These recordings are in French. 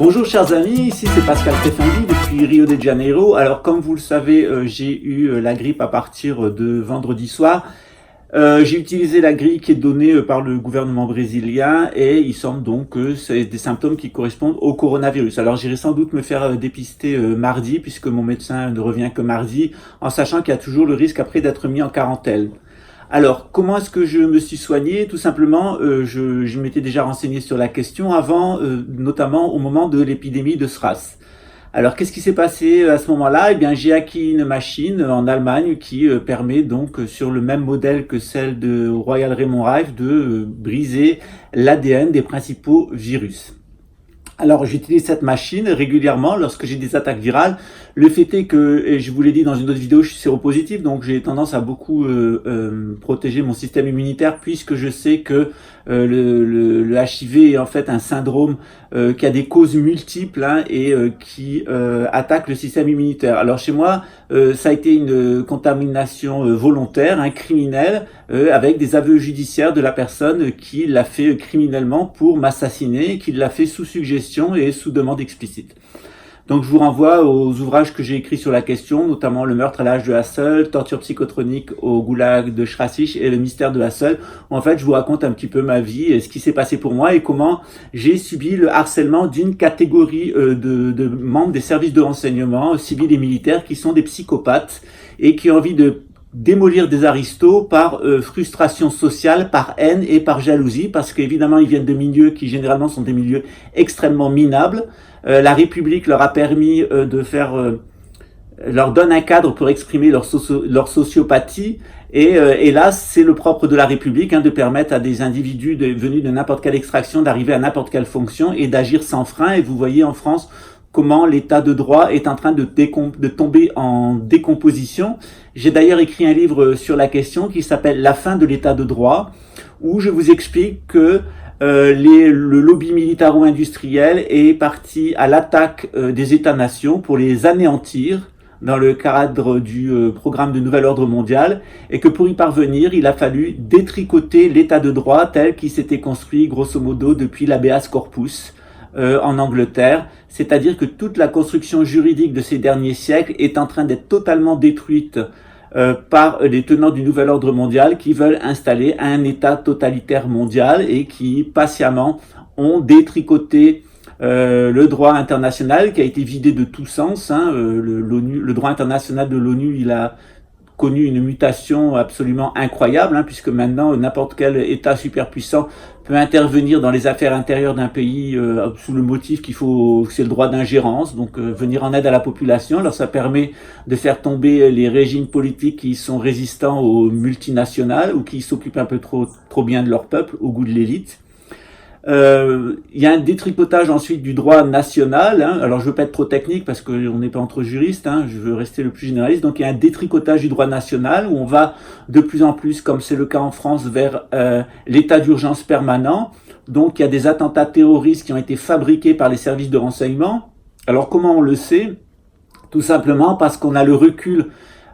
Bonjour chers amis, ici c'est Pascal Tefangui depuis Rio de Janeiro. Alors comme vous le savez, j'ai eu la grippe à partir de vendredi soir. J'ai utilisé la grille qui est donnée par le gouvernement brésilien et il semble donc que c'est des symptômes qui correspondent au coronavirus. Alors j'irai sans doute me faire dépister mardi puisque mon médecin ne revient que mardi, en sachant qu'il y a toujours le risque après d'être mis en quarantaine. Alors, comment est-ce que je me suis soigné? Tout simplement, je m'étais déjà renseigné sur la question avant, notamment au moment de l'épidémie de SRAS. Alors, qu'est-ce qui s'est passé à ce moment-là? Eh bien, j'ai acquis une machine en Allemagne qui permet donc, sur le même modèle que celle de Royal Raymond Rife, de briser l'ADN des principaux virus. Alors, j'utilise cette machine régulièrement lorsque j'ai des attaques virales. Le fait est que, et je vous l'ai dit dans une autre vidéo, je suis séropositif, donc j'ai tendance à beaucoup protéger mon système immunitaire puisque je sais que le HIV est en fait un syndrome qui a des causes multiples et qui attaque le système immunitaire. Alors chez moi, ça a été une contamination volontaire, criminelle, avec des aveux judiciaires de la personne qui l'a fait criminellement pour m'assassiner, qui l'a fait sous suggestion et sous demande explicite. Donc je vous renvoie aux ouvrages que j'ai écrits sur la question, notamment Le meurtre à l'âge de Hassel, Torture psychotronique au goulag de Shrasich et Le mystère de Hassel, où en fait je vous raconte un petit peu ma vie et ce qui s'est passé pour moi et comment j'ai subi le harcèlement d'une catégorie de membres des services de renseignement civils et militaires qui sont des psychopathes et qui ont envie de démolir des aristos par frustration sociale, par haine et par jalousie, parce qu'évidemment ils viennent de milieux qui généralement sont des milieux extrêmement minables. La République leur a permis leur donne un cadre pour exprimer leur sociopathie et là c'est le propre de la République de permettre à des individus venus de n'importe quelle extraction d'arriver à n'importe quelle fonction et d'agir sans frein. Et vous voyez en France comment l'état de droit est en train de tomber en décomposition. J'ai d'ailleurs écrit un livre sur la question qui s'appelle La fin de l'état de droit, où je vous explique que le lobby militaro-industriel est parti à l'attaque des États-nations pour les anéantir dans le cadre du programme de nouvel ordre mondial et que pour y parvenir, il a fallu détricoter l'état de droit tel qu'il s'était construit grosso modo depuis l'habeas corpus en Angleterre, c'est-à-dire que toute la construction juridique de ces derniers siècles est en train d'être totalement détruite par les tenants du nouvel ordre mondial qui veulent installer un État totalitaire mondial et qui patiemment ont détricoté le droit international qui a été vidé de tout sens. Le droit international de l'ONU, il a connu une mutation absolument incroyable, puisque maintenant n'importe quel État superpuissant peut intervenir dans les affaires intérieures d'un pays sous le motif que c'est le droit d'ingérence, donc venir en aide à la population. Alors ça permet de faire tomber les régimes politiques qui sont résistants aux multinationales ou qui s'occupent un peu trop bien de leur peuple au goût de l'élite. Il y a un détricotage ensuite du droit national. Alors je veux pas être trop technique parce qu'on n'est pas entre juristes, je veux rester le plus généraliste. Donc il y a un détricotage du droit national où on va de plus en plus, comme c'est le cas en France, vers l'état d'urgence permanent. Donc il y a des attentats terroristes qui ont été fabriqués par les services de renseignement. Alors comment on le sait? Tout simplement parce qu'on a le recul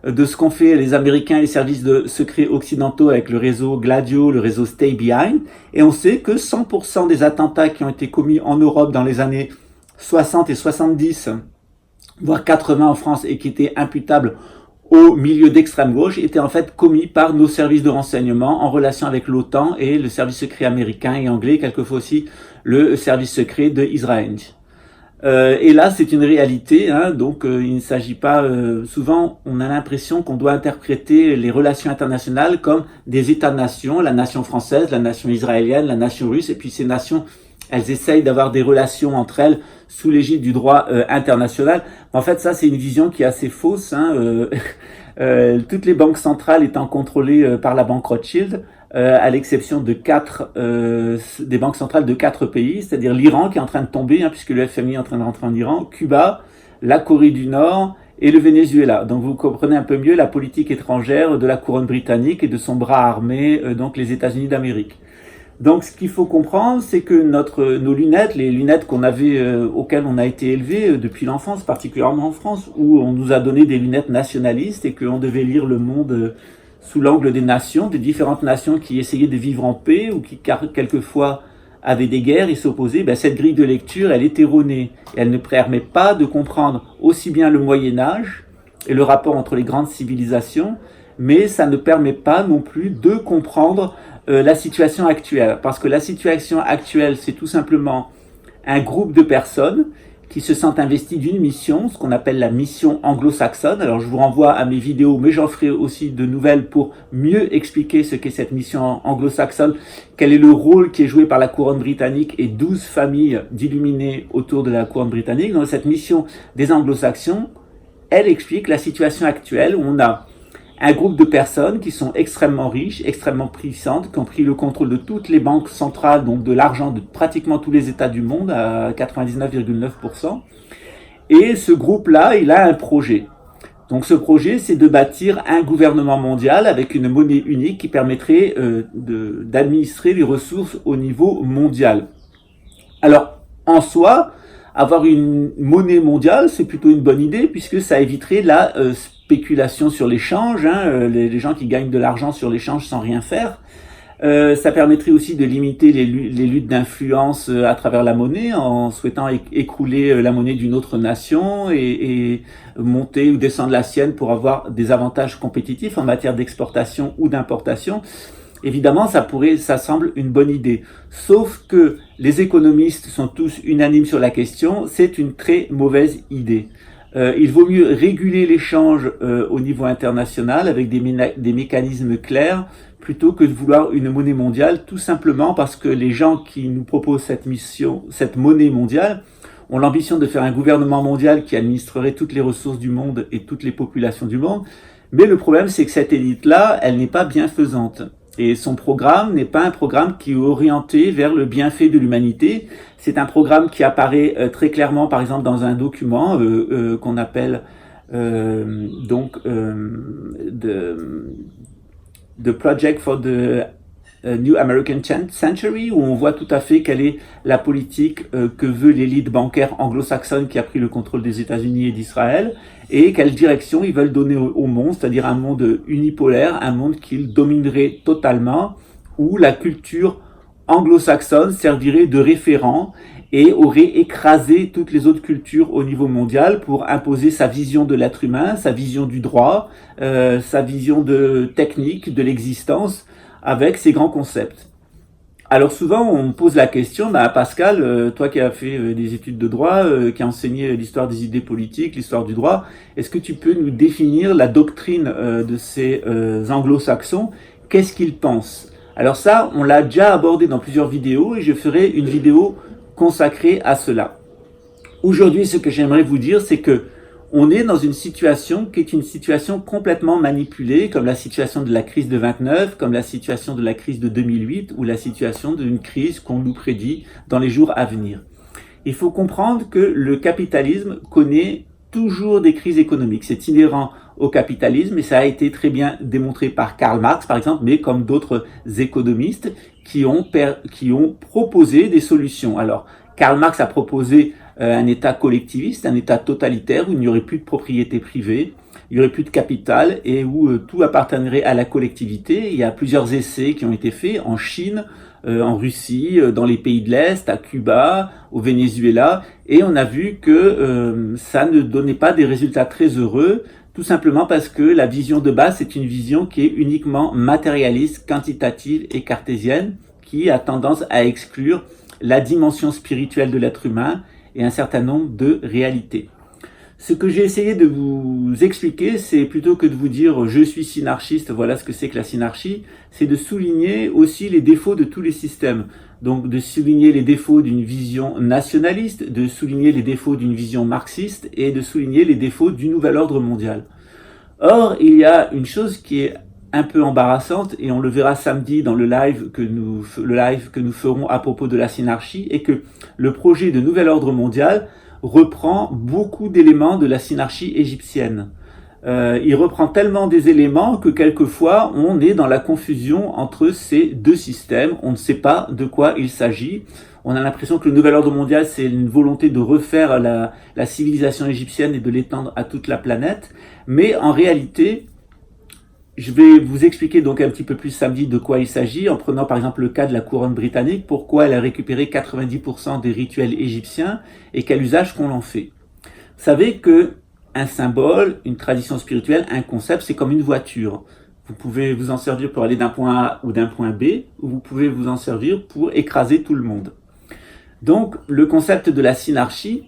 de ce qu'ont fait les Américains et les services de secrets occidentaux avec le réseau Gladio, le réseau Stay Behind, et on sait que 100% des attentats qui ont été commis en Europe dans les années 60 et 70, voire 80 en France, et qui étaient imputables au milieu d'extrême gauche, étaient en fait commis par nos services de renseignement en relation avec l'OTAN et le service secret américain et anglais, quelquefois aussi le service secret d'Israël. Et là, c'est une réalité, donc il ne s'agit pas... souvent, on a l'impression qu'on doit interpréter les relations internationales comme des États-nations, la nation française, la nation israélienne, la nation russe, et puis ces nations, elles essayent d'avoir des relations entre elles sous l'égide du droit international. En fait, ça, c'est une vision qui est assez fausse. Toutes les banques centrales étant contrôlées par la banque Rothschild, à l'exception de des banques centrales de 4 pays, c'est-à-dire l'Iran qui est en train de tomber, puisque le FMI est en train de rentrer en Iran, Cuba, la Corée du Nord et le Venezuela. Donc vous comprenez un peu mieux la politique étrangère de la couronne britannique et de son bras armé, donc les États-Unis d'Amérique. Donc ce qu'il faut comprendre, c'est que nos lunettes, les lunettes auxquelles on a été élevé depuis l'enfance, particulièrement en France, où on nous a donné des lunettes nationalistes et qu'on devait lire le monde sous l'angle des nations, des différentes nations qui essayaient de vivre en paix ou qui quelquefois avaient des guerres et s'opposaient, cette grille de lecture, elle est erronée. Elle ne permet pas de comprendre aussi bien le Moyen-Âge et le rapport entre les grandes civilisations, mais ça ne permet pas non plus de comprendre la situation actuelle. Parce que la situation actuelle, c'est tout simplement un groupe de personnes qui se sentent investis d'une mission, ce qu'on appelle la mission anglo-saxonne. Alors je vous renvoie à mes vidéos, mais j'en ferai aussi de nouvelles pour mieux expliquer ce qu'est cette mission anglo-saxonne, quel est le rôle qui est joué par la couronne britannique et 12 familles d'illuminés autour de la couronne britannique. Donc cette mission des anglo-saxons, elle explique la situation actuelle où on a un groupe de personnes qui sont extrêmement riches, extrêmement puissantes, qui ont pris le contrôle de toutes les banques centrales, donc de l'argent de pratiquement tous les États du monde, à 99,9%. Et ce groupe-là, il a un projet. Donc ce projet, c'est de bâtir un gouvernement mondial avec une monnaie unique qui permettrait d'administrer les ressources au niveau mondial. Alors, en soi, avoir une monnaie mondiale, c'est plutôt une bonne idée puisque ça éviterait la spéculation sur l'échange, les gens qui gagnent de l'argent sur l'échange sans rien faire. Ça permettrait aussi de limiter les luttes d'influence à travers la monnaie en souhaitant écrouler la monnaie d'une autre nation et monter ou descendre la sienne pour avoir des avantages compétitifs en matière d'exportation ou d'importation. Évidemment, ça semble une bonne idée. Sauf que les économistes sont tous unanimes sur la question, c'est une très mauvaise idée. Il vaut mieux réguler l'échange au niveau international avec des mécanismes clairs plutôt que de vouloir une monnaie mondiale, tout simplement parce que les gens qui nous proposent cette monnaie mondiale, ont l'ambition de faire un gouvernement mondial qui administrerait toutes les ressources du monde et toutes les populations du monde. Mais le problème, c'est que cette élite-là, elle n'est pas bienfaisante. Et son programme n'est pas un programme qui est orienté vers le bienfait de l'humanité. C'est un programme qui apparaît très clairement, par exemple, dans un document qu'on appelle The Project for the New American Century, où on voit tout à fait quelle est la politique que veut l'élite bancaire anglo-saxonne qui a pris le contrôle des États-Unis et d'Israël, et quelle direction ils veulent donner au monde, c'est-à-dire un monde unipolaire, un monde qu'ils domineraient totalement, où la culture anglo-saxonne servirait de référent et aurait écrasé toutes les autres cultures au niveau mondial pour imposer sa vision de l'être humain, sa vision du droit, sa vision de technique, de l'existence, avec ces grands concepts. Alors souvent, on me pose la question, Pascal, toi qui as fait des études de droit, qui a enseigné l'histoire des idées politiques, l'histoire du droit, est-ce que tu peux nous définir la doctrine de ces anglo-saxons? Qu'est-ce qu'ils pensent? Alors ça, on l'a déjà abordé dans plusieurs vidéos et je ferai une vidéo consacrée à cela. Aujourd'hui, ce que j'aimerais vous dire, c'est que on est dans une situation qui est une situation complètement manipulée, comme la situation de la crise de 29, comme la situation de la crise de 2008 ou la situation d'une crise qu'on nous prédit dans les jours à venir. Il faut comprendre que le capitalisme connaît toujours des crises économiques. C'est inhérent au capitalisme et ça a été très bien démontré par Karl Marx, par exemple, mais comme d'autres économistes qui ont proposé des solutions. Alors, Karl Marx a proposé un État collectiviste, un État totalitaire où il n'y aurait plus de propriété privée, il n'y aurait plus de capital et où tout appartiendrait à la collectivité. Il y a plusieurs essais qui ont été faits en Chine, en Russie, dans les pays de l'Est, à Cuba, au Venezuela, et on a vu que ça ne donnait pas des résultats très heureux, tout simplement parce que la vision de base, c'est une vision qui est uniquement matérialiste, quantitative et cartésienne, qui a tendance à exclure la dimension spirituelle de l'être humain et un certain nombre de réalités. Ce que j'ai essayé de vous expliquer, c'est plutôt que de vous dire « je suis synarchiste, voilà ce que c'est que la synarchie », c'est de souligner aussi les défauts de tous les systèmes. Donc de souligner les défauts d'une vision nationaliste, de souligner les défauts d'une vision marxiste et de souligner les défauts du nouvel ordre mondial. Or, il y a une chose qui est un peu embarrassante, et on le verra samedi dans le live que nous ferons à propos de la synarchie, et que le projet de nouvel ordre mondial reprend beaucoup d'éléments de la synarchie égyptienne. Il reprend tellement des éléments que quelquefois on est dans la confusion entre ces deux systèmes, on ne sait pas de quoi il s'agit. On a l'impression que le nouvel ordre mondial, c'est une volonté de refaire la civilisation égyptienne et de l'étendre à toute la planète, mais en réalité, Je vais vous expliquer donc un petit peu plus samedi de quoi il s'agit, en prenant par exemple le cas de la couronne britannique, pourquoi elle a récupéré 90% des rituels égyptiens et quel usage qu'on en fait. Vous savez que un symbole, une tradition spirituelle, un concept, c'est comme une voiture. Vous pouvez vous en servir pour aller d'un point A ou d'un point B, ou vous pouvez vous en servir pour écraser tout le monde. Donc, le concept de la synarchie,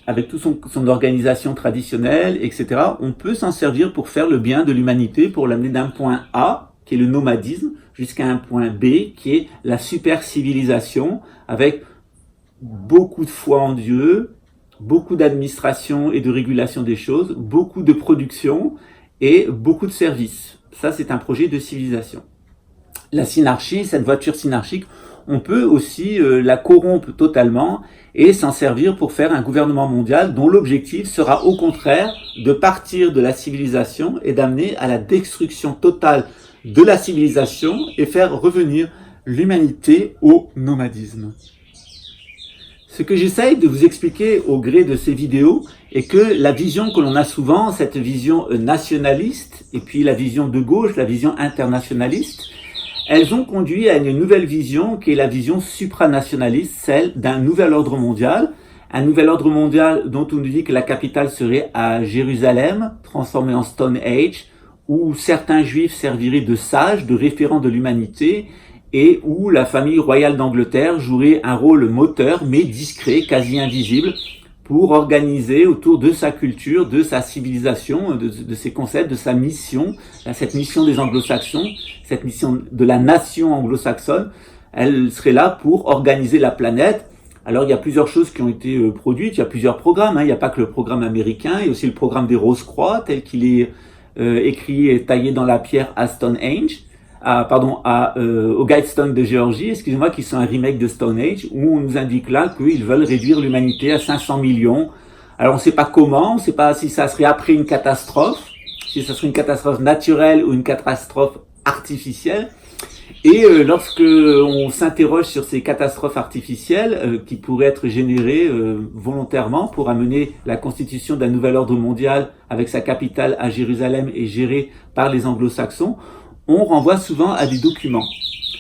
avec toute son organisation traditionnelle, etc., on peut s'en servir pour faire le bien de l'humanité, pour l'amener d'un point A, qui est le nomadisme, jusqu'à un point B, qui est la super civilisation, avec beaucoup de foi en Dieu, beaucoup d'administration et de régulation des choses, beaucoup de production et beaucoup de services. Ça, c'est un projet de civilisation. La synarchie, cette voiture synarchique, on peut aussi la corrompre totalement et s'en servir pour faire un gouvernement mondial dont l'objectif sera au contraire de partir de la civilisation et d'amener à la destruction totale de la civilisation et faire revenir l'humanité au nomadisme. Ce que j'essaye de vous expliquer au gré de ces vidéos est que la vision que l'on a souvent, cette vision nationaliste, et puis la vision de gauche, la vision internationaliste, elles ont conduit à une nouvelle vision qui est la vision supranationaliste, celle d'un nouvel ordre mondial. Un nouvel ordre mondial dont on nous dit que la capitale serait à Jérusalem, transformée en Stone Age, où certains juifs serviraient de sages, de référents de l'humanité, et où la famille royale d'Angleterre jouerait un rôle moteur, mais discret, quasi invisible, pour organiser autour de sa culture, de sa civilisation, de ses concepts, de sa mission, cette mission des anglo-saxons, cette mission de la nation anglo-saxonne, elle serait là pour organiser la planète. Alors il y a plusieurs choses qui ont été produites, il y a plusieurs programmes, il n'y a pas que le programme américain, il y a aussi le programme des Rose-Croix, tel qu'il est écrit et taillé dans la pierre à Stonehenge, au Guidestone de Géorgie, excusez-moi, qui sont un remake de Stone Age, où on nous indique là qu'ils veulent réduire l'humanité à 500 millions. Alors on ne sait pas comment, on ne sait pas si ça serait après une catastrophe, si ça serait une catastrophe naturelle ou une catastrophe artificielle. Et lorsque on s'interroge sur ces catastrophes artificielles qui pourraient être générées volontairement pour amener la constitution d'un nouvel ordre mondial avec sa capitale à Jérusalem et gérée par les anglo-saxons, on renvoie souvent à des documents.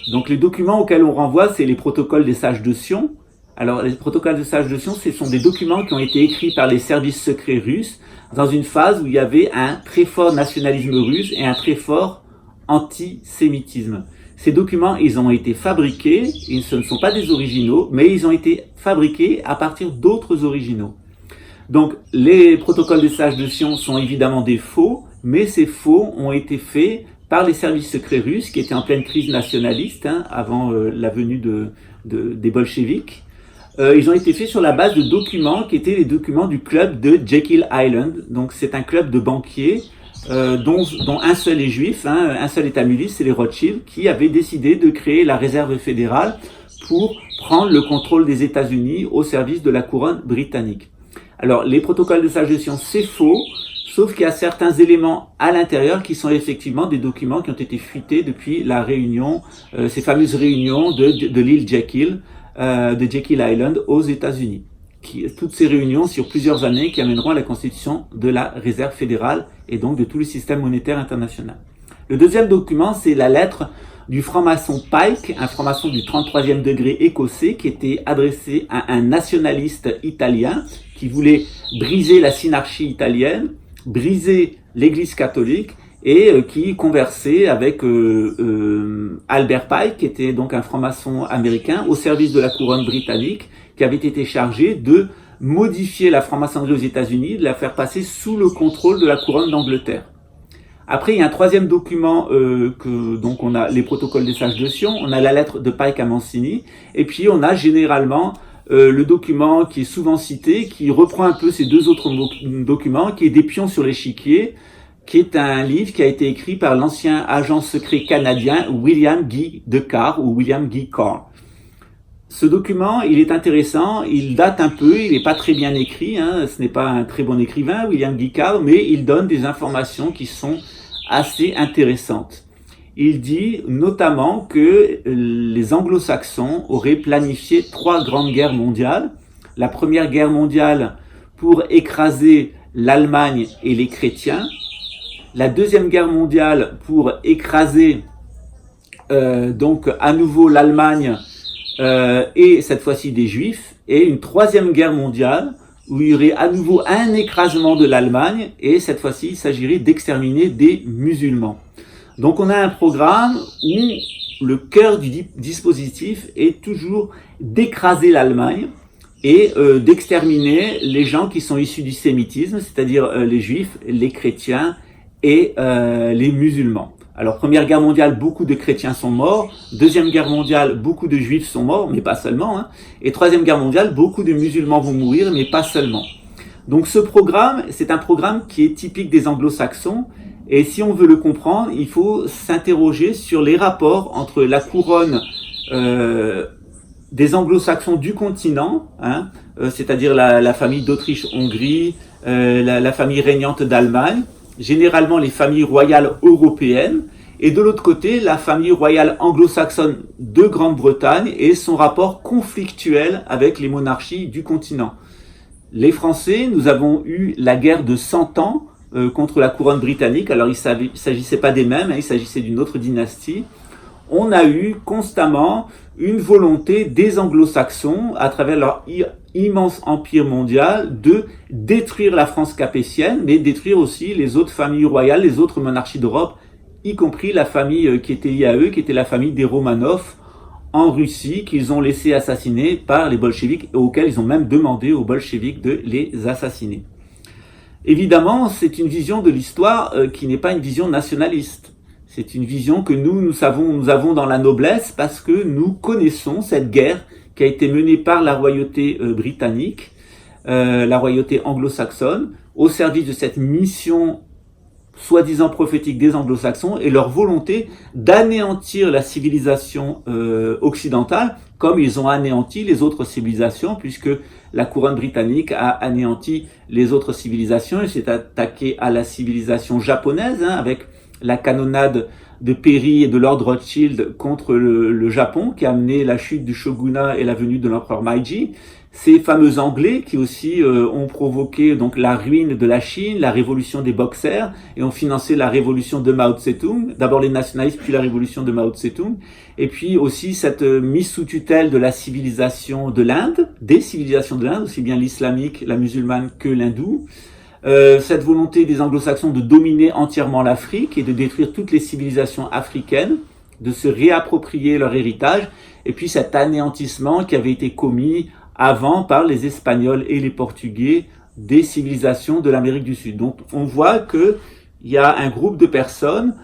Donc les documents auxquels on renvoie, c'est les protocoles des sages de Sion. Alors les protocoles des sages de Sion, ce sont des documents qui ont été écrits par les services secrets russes dans une phase où il y avait un très fort nationalisme russe et un très fort antisémitisme. Ces documents, ils ont été fabriqués, ce ne sont pas des originaux, mais ils ont été fabriqués à partir d'autres originaux. Donc les protocoles des sages de Sion sont évidemment des faux, mais ces faux ont été faits par les services secrets russes qui étaient en pleine crise nationaliste avant la venue des bolcheviks. Ils ont été faits sur la base de documents qui étaient les documents du club de Jekyll Island. Donc c'est un club de banquiers dont un seul est juif, un seul est amuliste, c'est les Rothschild, qui avaient décidé de créer la réserve fédérale pour prendre le contrôle des États-Unis au service de la couronne britannique. Alors les protocoles de sages de Sion, c'est faux. Sauf qu'il y a certains éléments à l'intérieur qui sont effectivement des documents qui ont été fuités depuis la réunion, ces fameuses réunions de l'île Jekyll, de Jekyll Island aux États-Unis. Toutes ces réunions sur plusieurs années qui amèneront à la constitution de la réserve fédérale et donc de tout le système monétaire international. Le deuxième document, c'est la lettre du franc-maçon Pike, un franc-maçon du 33e degré écossais qui était adressé à un nationaliste italien qui voulait briser la synarchie italienne, briser l'Église catholique et qui conversait avec Albert Pike, qui était donc un franc-maçon américain au service de la couronne britannique, qui avait été chargé de modifier la franc-maçonnerie aux États-Unis, de la faire passer sous le contrôle de la couronne d'Angleterre. Après, il y a un troisième document donc on a les protocoles des sages de Sion, on a la lettre de Pike à Mancini, et puis on a généralement le document qui est souvent cité, qui reprend un peu ces deux autres documents, qui est Des pions sur l'échiquier, qui est un livre qui a été écrit par l'ancien agent secret canadien William Guy de Carr, ou William Guy Carr. Ce document, il est intéressant, il date un peu, il n'est pas très bien écrit, ce n'est pas un très bon écrivain, William Guy Carr, mais il donne des informations qui sont assez intéressantes. Il dit notamment que les anglo-saxons auraient planifié 3 grandes guerres mondiales. La première guerre mondiale pour écraser l'Allemagne et les chrétiens. la Deuxième Guerre mondiale pour écraser donc à nouveau l'Allemagne et cette fois-ci des Juifs, et une Troisième Guerre mondiale où il y aurait à nouveau un écrasement de l'Allemagne, et cette fois-ci il s'agirait d'exterminer des musulmans. Donc on a un programme où le cœur du dispositif est toujours d'écraser l'Allemagne et d'exterminer les gens qui sont issus du sémitisme, c'est-à-dire les juifs, les chrétiens et les musulmans. Alors, Première Guerre mondiale, beaucoup de chrétiens sont morts. Deuxième Guerre mondiale, beaucoup de juifs sont morts, mais pas seulement. Hein. Et Troisième Guerre mondiale, beaucoup de musulmans vont mourir, mais pas seulement. Donc ce programme, c'est un programme qui est typique des anglo-saxons. Et si on veut le comprendre, il faut s'interroger sur les rapports entre la couronne des anglo-saxons du continent, hein, c'est-à-dire la famille d'Autriche-Hongrie, la famille régnante d'Allemagne, généralement les familles royales européennes, et de l'autre côté, la famille royale anglo-saxonne de Grande-Bretagne et son rapport conflictuel avec les monarchies du continent. Les Français, nous avons eu la guerre de 100 ans contre la couronne britannique. Alors il ne s'agissait pas des mêmes, hein, il s'agissait d'une autre dynastie. On a eu constamment une volonté des anglo-saxons, à travers leur immense empire mondial, de détruire la France capétienne, mais détruire aussi les autres familles royales, les autres monarchies d'Europe, y compris la famille qui était liée à eux, qui était la famille des Romanov en Russie, qu'ils ont laissé assassiner par les bolcheviks, et auxquels ils ont même demandé aux bolcheviks de les assassiner. Évidemment, c'est une vision de l'histoire qui n'est pas une vision nationaliste. C'est une vision que nous avons dans la noblesse parce que nous connaissons cette guerre qui a été menée par la royauté britannique, la royauté anglo-saxonne, au service de cette mission soi-disant prophétique des anglo-saxons et leur volonté d'anéantir la civilisation occidentale comme ils ont anéanti les autres civilisations, puisque la couronne britannique a anéanti les autres civilisations et s'est attaquée à la civilisation japonaise, hein, avec la canonnade de Perry et de Lord Rothschild contre le Japon, qui a amené la chute du shogunat et la venue de l'empereur Meiji. Ces fameux Anglais qui aussi ont provoqué donc la ruine de la Chine, la révolution des Boxers, et ont financé la révolution de Mao Tse-tung, d'abord les nationalistes puis la révolution de Mao Tse-tung, et puis aussi cette mise sous tutelle de la civilisation de l'Inde, des civilisations de l'Inde, aussi bien l'islamique, la musulmane que l'hindou. Cette volonté des anglo-saxons de dominer entièrement l'Afrique et de détruire toutes les civilisations africaines, de se réapproprier leur héritage, et puis cet anéantissement qui avait été commis avant par les Espagnols et les Portugais des civilisations de l'Amérique du Sud. Donc on voit qu'il y a un groupe de personnes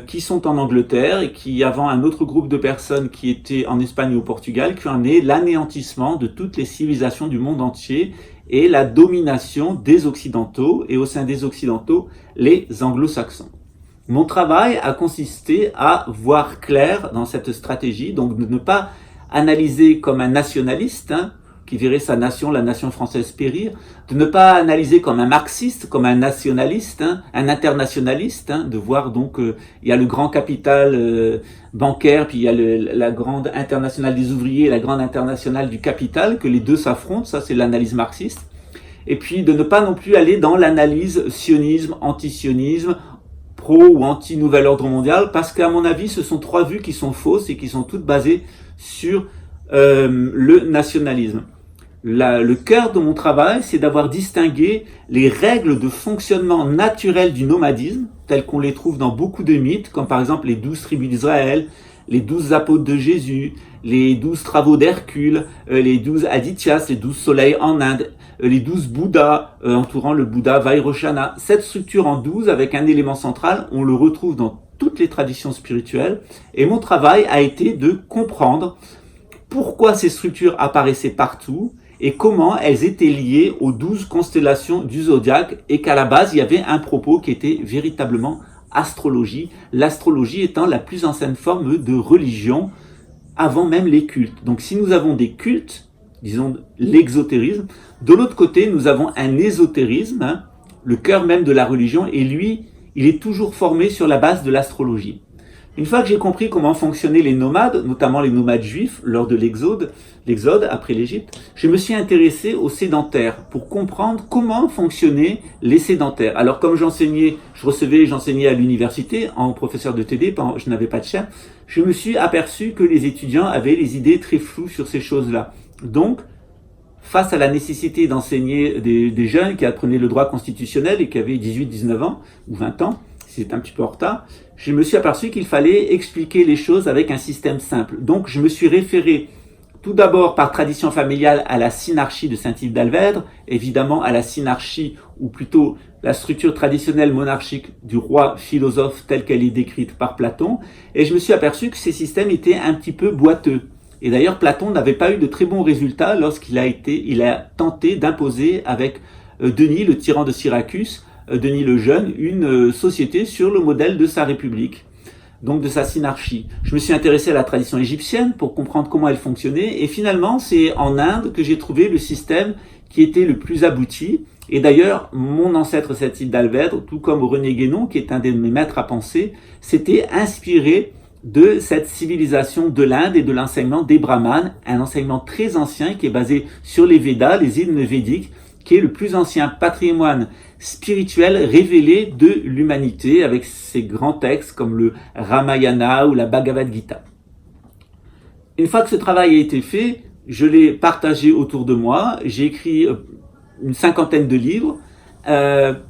qui sont en Angleterre et qui, avant un autre groupe de personnes qui étaient en Espagne et au Portugal, qui ont amené l'anéantissement de toutes les civilisations du monde entier et la domination des Occidentaux, et au sein des Occidentaux, les Anglo-Saxons. Mon travail a consisté à voir clair dans cette stratégie, donc de ne pas analyser comme un nationaliste, hein, qui verrait sa nation, la nation française, périr, de ne pas analyser comme un marxiste, comme un nationaliste, hein, un internationaliste, hein, de voir donc il y a le grand capital bancaire, puis il y a la grande internationale des ouvriers et la grande internationale du capital, que les deux s'affrontent, ça c'est l'analyse marxiste, et puis de ne pas non plus aller dans l'analyse sionisme, anti-sionisme, pro ou anti-nouvel ordre mondial, parce qu'à mon avis ce sont trois vues qui sont fausses et qui sont toutes basées sur le nationalisme. Le cœur de mon travail, c'est d'avoir distingué les règles de fonctionnement naturel du nomadisme, telles qu'on les trouve dans beaucoup de mythes, comme par exemple les 12 tribus d'Israël, les 12 apôtres de Jésus, les 12 travaux d'Hercule, les 12 Adityas, les 12 soleils en Inde, les 12 Bouddhas entourant le Bouddha Vairochana. Cette structure en 12 avec un élément central, on le retrouve dans toutes les traditions spirituelles, et mon travail a été de comprendre pourquoi ces structures apparaissaient partout et comment elles étaient liées aux 12 constellations du zodiaque, et qu'à la base il y avait un propos qui était véritablement astrologie, l'astrologie étant la plus ancienne forme de religion avant même les cultes. Donc si nous avons des cultes, disons l'exotérisme, de l'autre côté nous avons un ésotérisme, hein, le cœur même de la religion, et lui il est toujours formé sur la base de l'astrologie. Une fois que j'ai compris comment fonctionnaient les nomades, notamment les nomades juifs lors de l'exode après l'Égypte, je me suis intéressé aux sédentaires pour comprendre comment fonctionnaient les sédentaires. Alors comme j'enseignais à l'université en professeur de TD, je n'avais pas de chaire, je me suis aperçu que les étudiants avaient les idées très floues sur ces choses-là. Donc, face à la nécessité d'enseigner des jeunes qui apprenaient le droit constitutionnel et qui avaient 18, 19 ans ou 20 ans, c'est un petit peu en retard, je me suis aperçu qu'il fallait expliquer les choses avec un système simple. Donc je me suis référé tout d'abord par tradition familiale à la synarchie de Saint-Yves d'Alvèdre, évidemment à la synarchie, ou plutôt la structure traditionnelle monarchique du roi philosophe telle qu'elle est décrite par Platon, et je me suis aperçu que ces systèmes étaient un petit peu boiteux. Et d'ailleurs Platon n'avait pas eu de très bons résultats lorsqu'il a tenté d'imposer avec Denis, le tyran de Syracuse, Denis le Jeune, une société sur le modèle de sa république, donc de sa synarchie. Je me suis intéressé à la tradition égyptienne pour comprendre comment elle fonctionnait, et finalement c'est en Inde que j'ai trouvé le système qui était le plus abouti. Et d'ailleurs, mon ancêtre Saint-Yves d'Alvèdre, tout comme René Guénon, qui est un de mes maîtres à penser, s'était inspiré de cette civilisation de l'Inde et de l'enseignement des brahmanes, un enseignement très ancien qui est basé sur les Védas, les hymnes védiques, qui est le plus ancien patrimoine spirituel révélé de l'humanité, avec ses grands textes comme le Ramayana ou la Bhagavad Gita. Une fois que ce travail a été fait, je l'ai partagé autour de moi, j'ai écrit une 50aine de livres.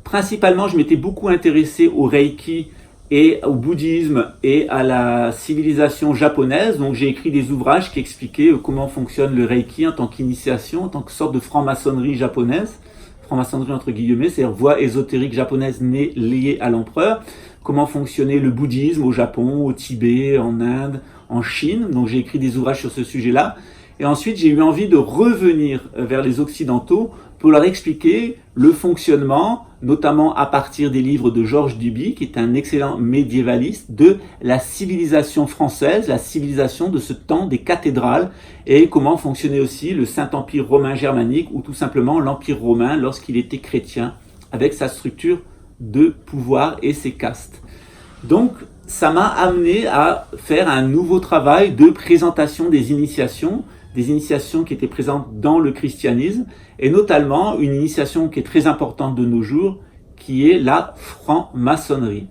Principalement, je m'étais beaucoup intéressé au Reiki et au bouddhisme et à la civilisation japonaise. Donc j'ai écrit des ouvrages qui expliquaient comment fonctionne le Reiki en tant qu'initiation, en tant que sorte de franc-maçonnerie japonaise. Franc-maçonnerie entre guillemets, c'est-à-dire voie ésotérique japonaise liée à l'empereur. Comment fonctionnait le bouddhisme au Japon, au Tibet, en Inde, en Chine. Donc j'ai écrit des ouvrages sur ce sujet-là. Et ensuite, j'ai eu envie de revenir vers les Occidentaux pour leur expliquer le fonctionnement, notamment à partir des livres de Georges Duby, qui est un excellent médiévaliste, de la civilisation française, la civilisation de ce temps des cathédrales, et comment fonctionnait aussi le Saint-Empire romain germanique, ou tout simplement l'Empire romain lorsqu'il était chrétien, avec sa structure de pouvoir et ses castes. Donc, ça m'a amené à faire un nouveau travail de présentation des initiations qui étaient présentes dans le christianisme, et notamment une initiation qui est très importante de nos jours, qui est la franc-maçonnerie.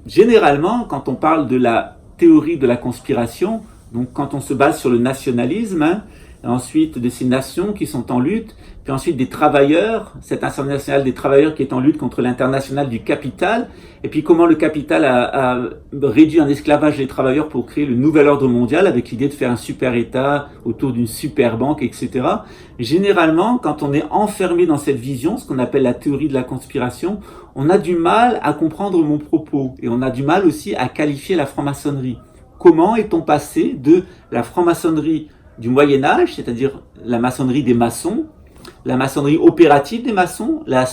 Généralement, quand on parle de la théorie de la conspiration, donc quand on se base sur le nationalisme, ensuite de ces nations qui sont en lutte, puis ensuite des travailleurs, cette internationale des travailleurs qui est en lutte contre l'international du capital, et puis comment le capital a réduit en esclavage les travailleurs pour créer le nouvel ordre mondial avec l'idée de faire un super État autour d'une super banque, etc. Généralement, quand on est enfermé dans cette vision, ce qu'on appelle la théorie de la conspiration, on a du mal à comprendre mon propos, et on a du mal aussi à qualifier la franc-maçonnerie. Comment est-on passé de la franc-maçonnerie du Moyen-Âge, c'est-à-dire la maçonnerie des maçons, la maçonnerie opérative des maçons, la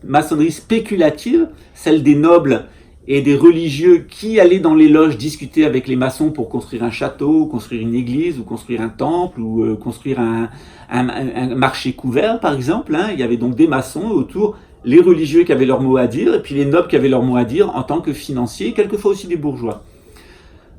maçonnerie spéculative, celle des nobles et des religieux qui allaient dans les loges discuter avec les maçons pour construire un château, construire une église, ou construire un temple, ou construire un marché couvert, par exemple. Il y avait donc des maçons autour, les religieux qui avaient leur mot à dire, et puis les nobles qui avaient leur mot à dire en tant que financiers, quelquefois aussi des bourgeois.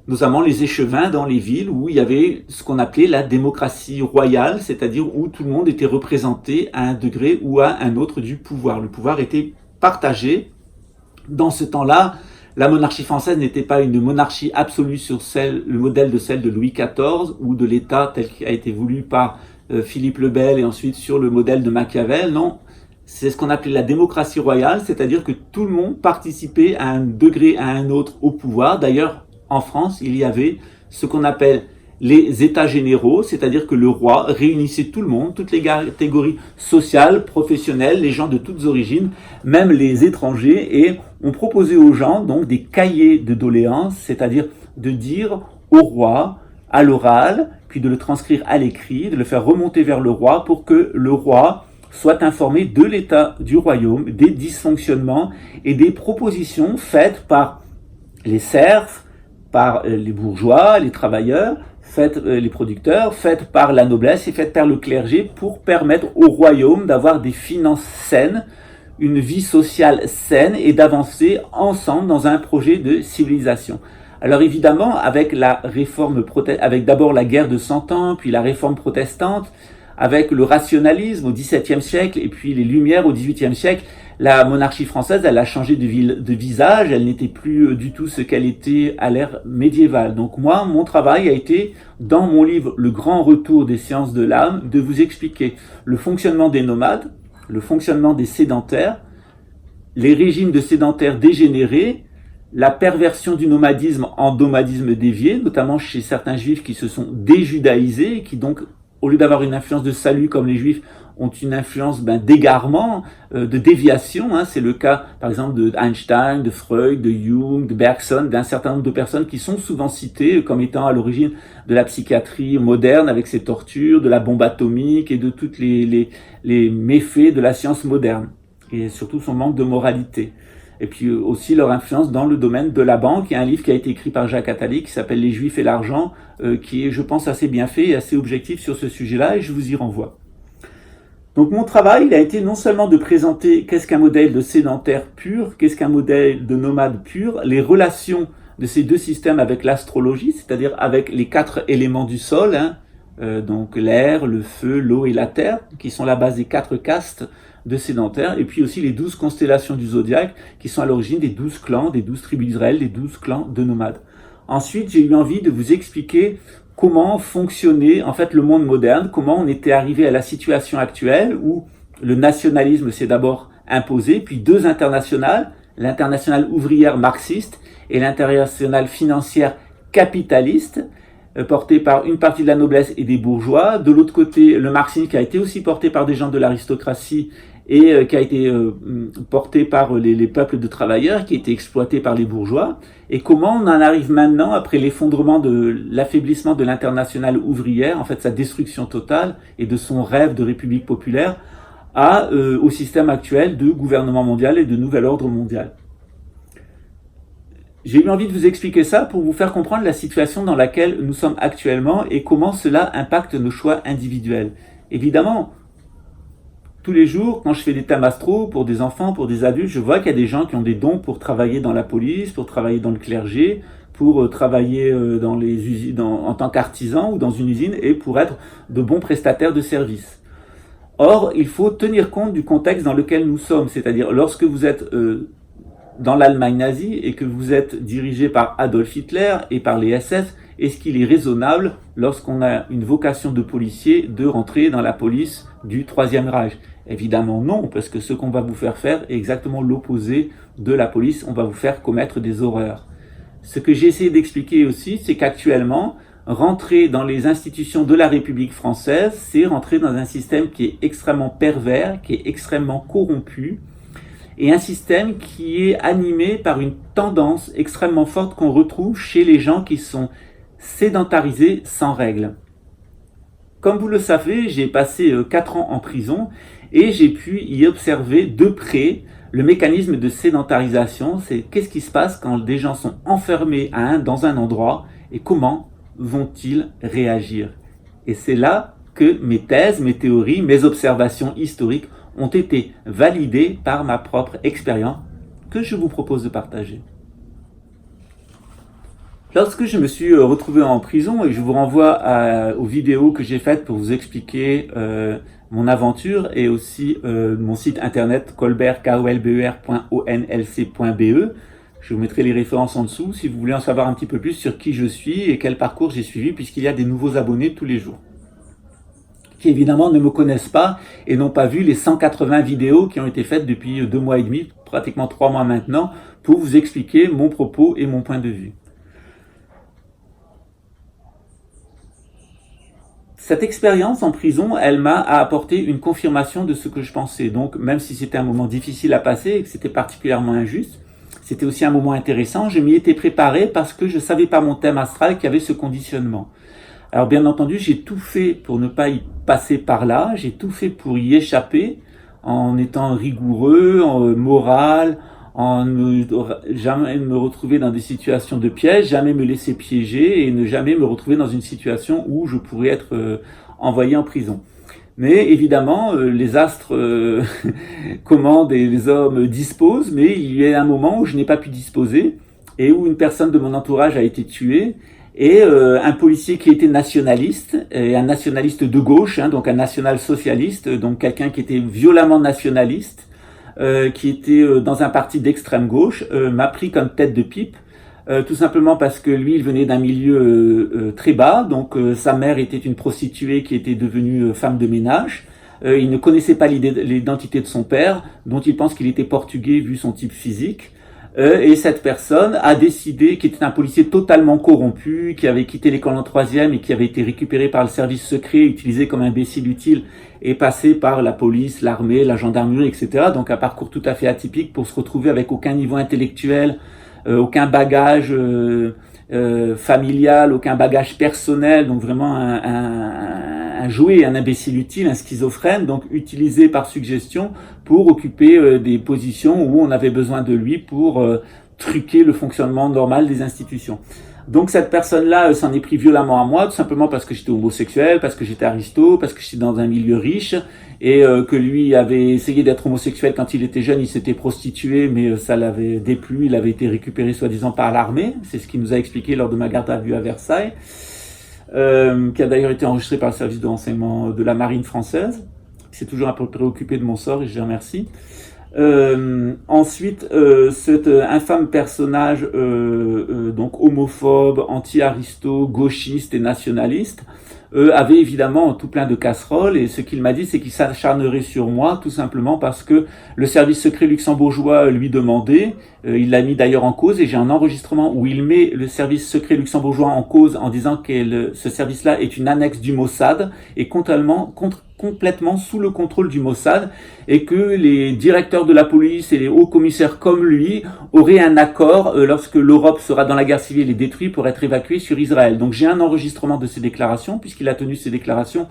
Notamment les échevins dans les villes où il y avait ce qu'on appelait la démocratie royale, c'est-à-dire où tout le monde était représenté à un degré ou à un autre du pouvoir. Le pouvoir était partagé. Dans ce temps-là, la monarchie française n'était pas une monarchie absolue sur le modèle de celle de Louis XIV ou de l'État tel qu'il a été voulu par Philippe le Bel et ensuite sur le modèle de Machiavel. Non, c'est ce qu'on appelait la démocratie royale, c'est-à-dire que tout le monde participait à un degré à un autre au pouvoir. D'ailleurs, en France, il y avait ce qu'on appelle les états généraux, c'est-à-dire que le roi réunissait tout le monde, toutes les catégories sociales, professionnelles, les gens de toutes origines, même les étrangers, et on proposait aux gens donc des cahiers de doléances, c'est-à-dire de dire au roi, à l'oral, puis de le transcrire à l'écrit, de le faire remonter vers le roi pour que le roi soit informé de l'état du royaume, des dysfonctionnements et des propositions faites par les serfs, par les bourgeois, les travailleurs, les producteurs, faites par la noblesse et faites par le clergé pour permettre au royaume d'avoir des finances saines, une vie sociale saine et d'avancer ensemble dans un projet de civilisation. Alors évidemment, avec la réforme avec d'abord la guerre de 100 ans, puis la réforme protestante, avec le rationalisme au XVIIe siècle et puis les Lumières au XVIIIe siècle, la monarchie française, elle a changé de visage, elle n'était plus du tout ce qu'elle était à l'ère médiévale. Donc moi, mon travail a été, dans mon livre Le Grand Retour des sciences de l'âme, de vous expliquer le fonctionnement des nomades, le fonctionnement des sédentaires, les régimes de sédentaires dégénérés, la perversion du nomadisme en nomadisme dévié, notamment chez certains juifs qui se sont déjudaïsés, qui donc, au lieu d'avoir une influence de salut comme les juifs, ont une influence d'égarement, de déviation. C'est le cas, par exemple, de Einstein, de Freud, de Jung, de Bergson, d'un certain nombre de personnes qui sont souvent citées comme étant à l'origine de la psychiatrie moderne avec ses tortures, de la bombe atomique et de toutes les méfaits de la science moderne. Et surtout son manque de moralité. Et puis aussi leur influence dans le domaine de la banque. Il y a un livre qui a été écrit par Jacques Attali qui s'appelle Les Juifs et l'argent, qui est, je pense, assez bien fait et assez objectif sur ce sujet-là, et je vous y renvoie. Donc mon travail, il a été non seulement de présenter qu'est-ce qu'un modèle de sédentaire pur, qu'est-ce qu'un modèle de nomade pur, les relations de ces deux systèmes avec l'astrologie, c'est-à-dire avec les 4 éléments du sol, donc l'air, le feu, l'eau et la terre, qui sont la base des 4 castes de sédentaires, et puis aussi les 12 constellations du zodiaque, qui sont à l'origine des 12 clans, des 12 tribus d'Israël, des 12 clans de nomades. Ensuite, j'ai eu envie de vous expliquer comment fonctionnait en fait le monde moderne, comment on était arrivé à la situation actuelle où le nationalisme s'est d'abord imposé, puis 2 internationales, l'internationale ouvrière marxiste et l'internationale financière capitaliste, portée par une partie de la noblesse et des bourgeois. De l'autre côté, le marxisme qui a été aussi porté par des gens de l'aristocratie et qui a été porté par les peuples de travailleurs, qui a été exploité par les bourgeois. Et comment on en arrive maintenant, après l'effondrement l'affaiblissement de l'internationale ouvrière, en fait sa destruction totale et de son rêve de république populaire, au système actuel de gouvernement mondial et de nouvel ordre mondial. J'ai eu envie de vous expliquer ça pour vous faire comprendre la situation dans laquelle nous sommes actuellement et comment cela impacte nos choix individuels. Évidemment, tous les jours, quand je fais des thèmes astro pour des enfants, pour des adultes, je vois qu'il y a des gens qui ont des dons pour travailler dans la police, pour travailler dans le clergé, pour travailler dans les usines, en tant qu'artisan ou dans une usine et pour être de bons prestataires de services. Or, il faut tenir compte du contexte dans lequel nous sommes, c'est-à-dire lorsque vous êtes dans l'Allemagne nazie et que vous êtes dirigé par Adolf Hitler et par les SS, est-ce qu'il est raisonnable, lorsqu'on a une vocation de policier, de rentrer dans la police du Troisième Reich? Évidemment non, parce que ce qu'on va vous faire faire est exactement l'opposé de la police, on va vous faire commettre des horreurs. Ce que j'ai essayé d'expliquer aussi, c'est qu'actuellement, rentrer dans les institutions de la République française, c'est rentrer dans un système qui est extrêmement pervers, qui est extrêmement corrompu, et un système qui est animé par une tendance extrêmement forte qu'on retrouve chez les gens qui sont sédentarisés sans règles. Comme vous le savez, j'ai passé 4 ans en prison et j'ai pu y observer de près le mécanisme de sédentarisation. C'est qu'est-ce qui se passe quand des gens sont enfermés dans un endroit et comment vont-ils réagir? Et c'est là que mes thèses, mes théories, mes observations historiques ont été validées par ma propre expérience que je vous propose de partager. Lorsque je me suis retrouvé en prison, et je vous renvoie aux vidéos que j'ai faites pour vous expliquer mon aventure et aussi mon site internet kolber.onlc.be. Je vous mettrai les références en dessous si vous voulez en savoir un petit peu plus sur qui je suis et quel parcours j'ai suivi, puisqu'il y a des nouveaux abonnés tous les jours, qui évidemment ne me connaissent pas et n'ont pas vu les 180 vidéos qui ont été faites depuis 2 mois et demi, pratiquement 3 mois maintenant, pour vous expliquer mon propos et mon point de vue. Cette expérience en prison, elle m'a apporté une confirmation de ce que je pensais. Donc, même si c'était un moment difficile à passer et que c'était particulièrement injuste, c'était aussi un moment intéressant. Je m'y étais préparé parce que je savais par mon thème astral qu'il y avait ce conditionnement. Alors, bien entendu, j'ai tout fait pour ne pas y passer par là. J'ai tout fait pour y échapper en étant rigoureux, moral, en ne jamais me retrouver dans des situations de piège, jamais me laisser piéger et ne jamais me retrouver dans une situation où je pourrais être envoyé en prison. Mais évidemment, les astres commandent et les hommes disposent, mais il y a un moment où je n'ai pas pu disposer. et où une personne de mon entourage a été tuée, et un policier qui était nationaliste, et un nationaliste de gauche, hein, donc un national-socialiste, donc quelqu'un qui était violemment nationaliste, qui était dans un parti d'extrême gauche, m'a pris comme tête de pipe, tout simplement parce que lui, il venait d'un milieu très bas, donc sa mère était une prostituée qui était devenue femme de ménage. Il ne connaissait pas l'identité de son père, dont il pense qu'il était portugais vu son type physique. Et cette personne a décidé, qui était un policier totalement corrompu, qui avait quitté l'école en troisième et qui avait été récupéré par le service secret, utilisé comme imbécile utile et passé par la police, l'armée, la gendarmerie, etc. Donc un parcours tout à fait atypique pour se retrouver avec aucun niveau intellectuel, aucun bagage familial, aucun bagage personnel, donc vraiment un jouet, un imbécile utile, un schizophrène, donc utilisé par suggestion pour occuper des positions où on avait besoin de lui pour truquer le fonctionnement normal des institutions. Donc cette personne-là s'en est pris violemment à moi, tout simplement parce que j'étais homosexuel, parce que j'étais aristo, parce que j'étais dans un milieu riche, et que lui avait essayé d'être homosexuel quand il était jeune, il s'était prostitué, mais ça l'avait déplu, il avait été récupéré soi-disant par l'armée, c'est ce qu'il nous a expliqué lors de ma garde à vue à Versailles, qui a d'ailleurs été enregistré par le service de renseignement de la marine française, qui s'est toujours un peu préoccupé de mon sort, et je les remercie. Ensuite, cet infâme personnage donc homophobe, anti-aristo, gauchiste et nationaliste avait évidemment tout plein de casseroles, et ce qu'il m'a dit, c'est qu'il s'acharnerait sur moi tout simplement parce que le service secret luxembourgeois lui demandait, il l'a mis d'ailleurs en cause, et j'ai un enregistrement où il met le service secret luxembourgeois en cause en disant que ce service-là est une annexe du Mossad et complètement sous le contrôle du Mossad, et que les directeurs de la police et les hauts commissaires comme lui auraient un accord lorsque l'Europe sera dans la guerre civile et détruite pour être évacuée sur Israël. Donc j'ai un enregistrement de ces déclarations, puisqu'il a tenu ces déclarations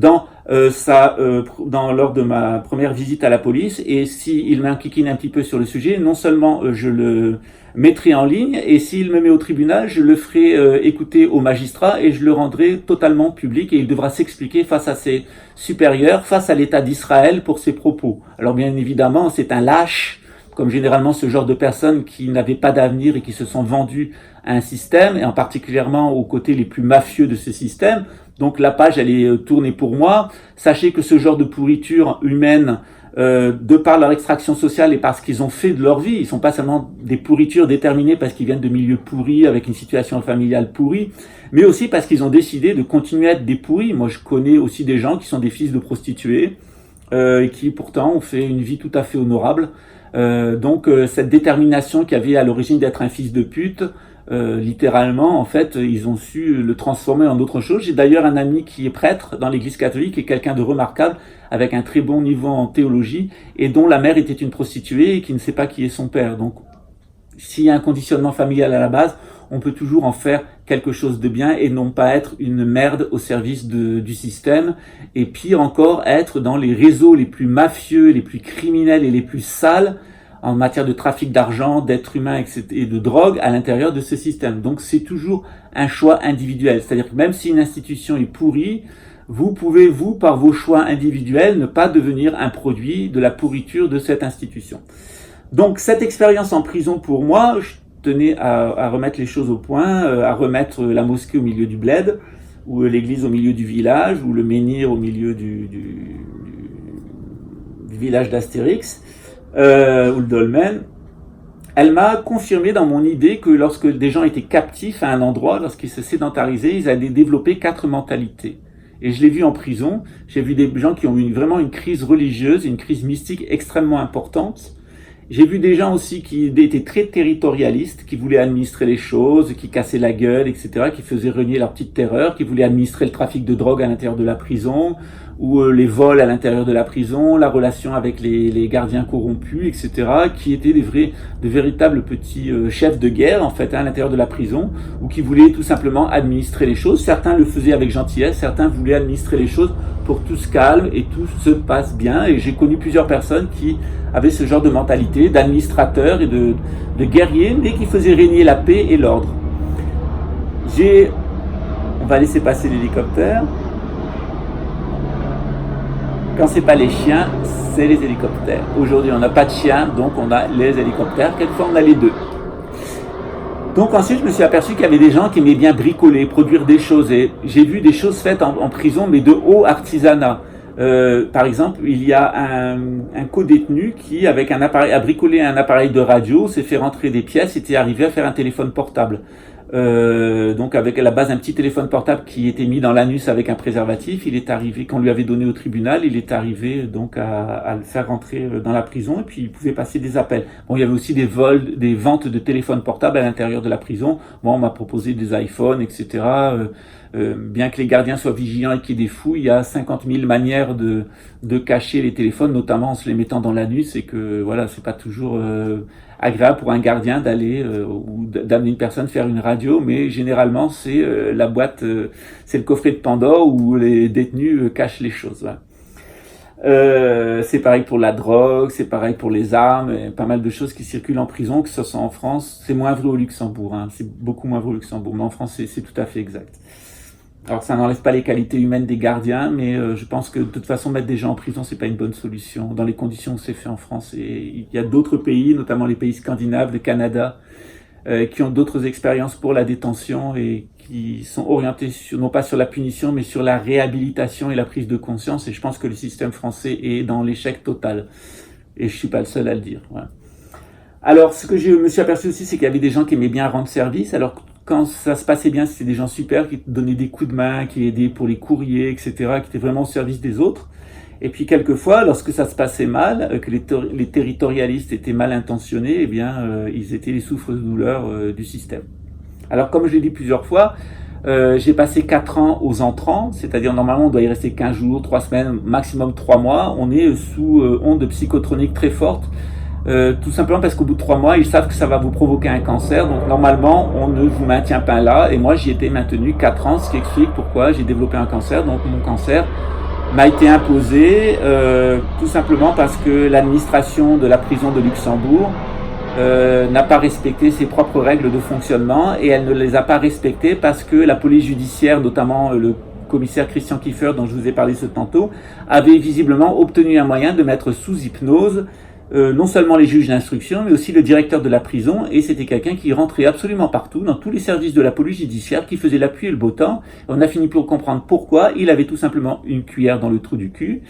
lors de ma première visite à la police, et s'il m'enquiquine un petit peu sur le sujet, non seulement je le mettrai en ligne, et s'il me met au tribunal, je le ferai écouter au magistrat et je le rendrai totalement public, et il devra s'expliquer face à ses supérieurs, face à l'État d'Israël pour ses propos. Alors bien évidemment, c'est un lâche, comme généralement ce genre de personnes qui n'avaient pas d'avenir et qui se sont vendues à un système, et en particulièrement aux côtés les plus mafieux de ce système. Donc la page, elle est tournée pour moi. Sachez que ce genre de pourriture humaine, de par leur extraction sociale et parce qu'ils ont fait de leur vie, ils sont pas seulement des pourritures déterminées parce qu'ils viennent de milieux pourris, avec une situation familiale pourrie, mais aussi parce qu'ils ont décidé de continuer à être des pourris. Moi, je connais aussi des gens qui sont des fils de prostituées, qui pourtant ont fait une vie tout à fait honorable. Donc cette détermination qui avait à l'origine d'être un fils de pute, littéralement, en fait, ils ont su le transformer en autre chose. J'ai d'ailleurs un ami qui est prêtre dans l'église catholique et quelqu'un de remarquable, avec un très bon niveau en théologie, et dont la mère était une prostituée et qui ne sait pas qui est son père. Donc, s'il y a un conditionnement familial à la base, on peut toujours en faire quelque chose de bien et non pas être une merde au service du système, et pire encore, être dans les réseaux les plus mafieux, les plus criminels et les plus sales en matière de trafic d'argent, d'êtres humains et de drogue à l'intérieur de ce système. Donc c'est toujours un choix individuel. C'est-à-dire que même si une institution est pourrie, vous pouvez, par vos choix individuels, ne pas devenir un produit de la pourriture de cette institution. Donc cette expérience en prison pour moi, je tenais à remettre les choses au point, à remettre la mosquée au milieu du bled, ou l'église au milieu du village, ou le menhir au milieu du village d'Astérix, ou le dolmen. Elle m'a confirmé dans mon idée que lorsque des gens étaient captifs à un endroit, lorsqu'ils se sédentarisaient, ils allaient développer 4 mentalités. Et je l'ai vu en prison, j'ai vu des gens qui ont eu vraiment une crise religieuse, une crise mystique extrêmement importante. J'ai vu des gens aussi qui étaient très territorialistes, qui voulaient administrer les choses, qui cassaient la gueule, etc., qui faisaient renier leur petite terreur, qui voulaient administrer le trafic de drogue à l'intérieur de la prison, ou les vols à l'intérieur de la prison, la relation avec les gardiens corrompus, etc., qui étaient de véritables petits chefs de guerre, en fait, à l'intérieur de la prison, ou qui voulaient tout simplement administrer les choses. Certains le faisaient avec gentillesse, certains voulaient administrer les choses pour tout se calme et tout se passe bien. Et j'ai connu plusieurs personnes qui avaient ce genre de mentalité, d'administrateurs et de guerriers, mais qui faisaient régner la paix et l'ordre. On va laisser passer l'hélicoptère. Quand c'est pas les chiens, c'est les hélicoptères. Aujourd'hui, on n'a pas de chiens, donc on a les hélicoptères. Quelquefois, on a les deux. Donc ensuite, je me suis aperçu qu'il y avait des gens qui aimaient bien bricoler, produire des choses. Et j'ai vu des choses faites en prison, mais de haut artisanat. Par exemple, il y a un co-détenu qui, avec un appareil, a bricolé un appareil de radio, s'est fait rentrer des pièces, était arrivé à faire un téléphone portable. Donc avec à la base un petit téléphone portable qui était mis dans l'anus avec un préservatif, il est arrivé, qu'on lui avait donné au tribunal, il est arrivé donc à le faire rentrer dans la prison et puis il pouvait passer des appels. Bon, il y avait aussi des vols, des ventes de téléphones portables à l'intérieur de la prison. Bon, on m'a proposé des iPhones, etc. Bien que les gardiens soient vigilants et qu'il y ait des fouilles, il y a 50 000 manières de cacher les téléphones, notamment en se les mettant dans l'anus, et que voilà, c'est pas toujours agréable pour un gardien d'aller ou d'amener une personne faire une radio, mais généralement c'est la boîte, c'est le coffret de Pandore où les détenus cachent les choses. Voilà. C'est pareil pour la drogue, c'est pareil pour les armes, pas mal de choses qui circulent en prison, que ce soit en France. C'est moins vrai au Luxembourg, hein, c'est beaucoup moins vrai au Luxembourg, mais en France c'est tout à fait exact. Alors ça n'enlève pas les qualités humaines des gardiens, mais je pense que de toute façon mettre des gens en prison c'est pas une bonne solution dans les conditions où c'est fait en France. Et il y a d'autres pays, notamment les pays scandinaves, le Canada, qui ont d'autres expériences pour la détention et qui sont orientés non pas sur la punition mais sur la réhabilitation et la prise de conscience. Et je pense que le système français est dans l'échec total. Et je suis pas le seul à le dire. Voilà. Alors ce que je me suis aperçu aussi, c'est qu'il y avait des gens qui aimaient bien rendre service. Alors quand ça se passait bien, c'était des gens super qui te donnaient des coups de main, qui aidaient pour les courriers, etc., qui étaient vraiment au service des autres. Et puis quelquefois, lorsque ça se passait mal, que les territorialistes étaient mal intentionnés, eh bien, ils étaient les souffres-douleurs du système. Alors comme je l'ai dit plusieurs fois, j'ai passé 4 ans aux entrants, c'est-à-dire normalement on doit y rester 15 jours, 3 semaines, maximum 3 mois. On est sous onde psychotronique très forte. Tout simplement parce qu'au bout de 3 mois, ils savent que ça va vous provoquer un cancer. Donc normalement, on ne vous maintient pas là. Et moi, j'y étais maintenu 4 ans, ce qui explique pourquoi j'ai développé un cancer. Donc mon cancer m'a été imposé tout simplement parce que l'administration de la prison de Luxembourg n'a pas respecté ses propres règles de fonctionnement. Et elle ne les a pas respectées parce que la police judiciaire, notamment le commissaire Christian Kiefer, dont je vous ai parlé ce tantôt, avait visiblement obtenu un moyen de mettre sous hypnose non seulement les juges d'instruction, mais aussi le directeur de la prison, et c'était quelqu'un qui rentrait absolument partout, dans tous les services de la police judiciaire, qui faisait la pluie et le beau temps. On a fini pour comprendre pourquoi. Il avait tout simplement une cuillère dans le trou du cul,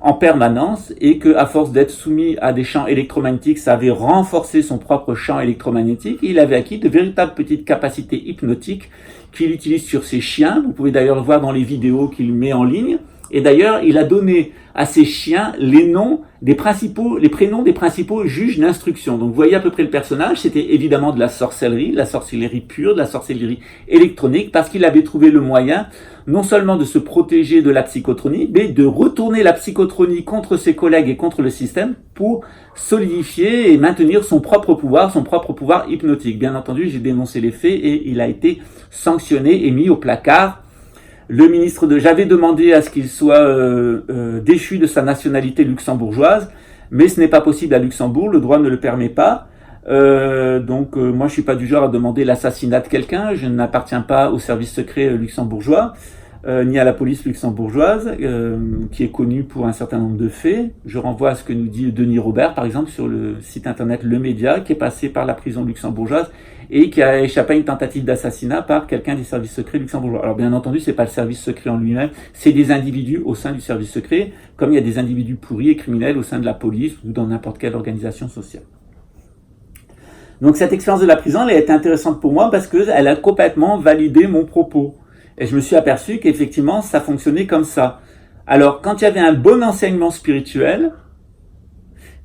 en permanence, et que, à force d'être soumis à des champs électromagnétiques, ça avait renforcé son propre champ électromagnétique, et il avait acquis de véritables petites capacités hypnotiques qu'il utilise sur ses chiens. Vous pouvez d'ailleurs le voir dans les vidéos qu'il met en ligne. Et d'ailleurs, il a donné à ses chiens les prénoms des principaux juges d'instruction. Donc vous voyez à peu près le personnage, c'était évidemment de la sorcellerie pure, de la sorcellerie électronique, parce qu'il avait trouvé le moyen non seulement de se protéger de la psychotronie, mais de retourner la psychotronie contre ses collègues et contre le système pour solidifier et maintenir son propre pouvoir hypnotique. Bien entendu, j'ai dénoncé les faits et il a été sanctionné et mis au placard. J'avais demandé à ce qu'il soit déchu de sa nationalité luxembourgeoise, mais ce n'est pas possible à Luxembourg, le droit ne le permet pas. Moi je suis pas du genre à demander l'assassinat de quelqu'un, je n'appartiens pas au service secret luxembourgeois, ni à la police luxembourgeoise, qui est connue pour un certain nombre de faits. Je renvoie à ce que nous dit Denis Robert, par exemple, sur le site internet Le Média, qui est passé par la prison luxembourgeoise et qui a échappé à une tentative d'assassinat par quelqu'un des services secrets luxembourgeois. Alors bien entendu, c'est pas le service secret en lui-même, c'est des individus au sein du service secret, comme il y a des individus pourris et criminels au sein de la police ou dans n'importe quelle organisation sociale. Donc cette expérience de la prison, elle a été intéressante pour moi parce qu'elle a complètement validé mon propos. Et je me suis aperçu qu'effectivement, ça fonctionnait comme ça. Alors, quand il y avait un bon enseignement spirituel,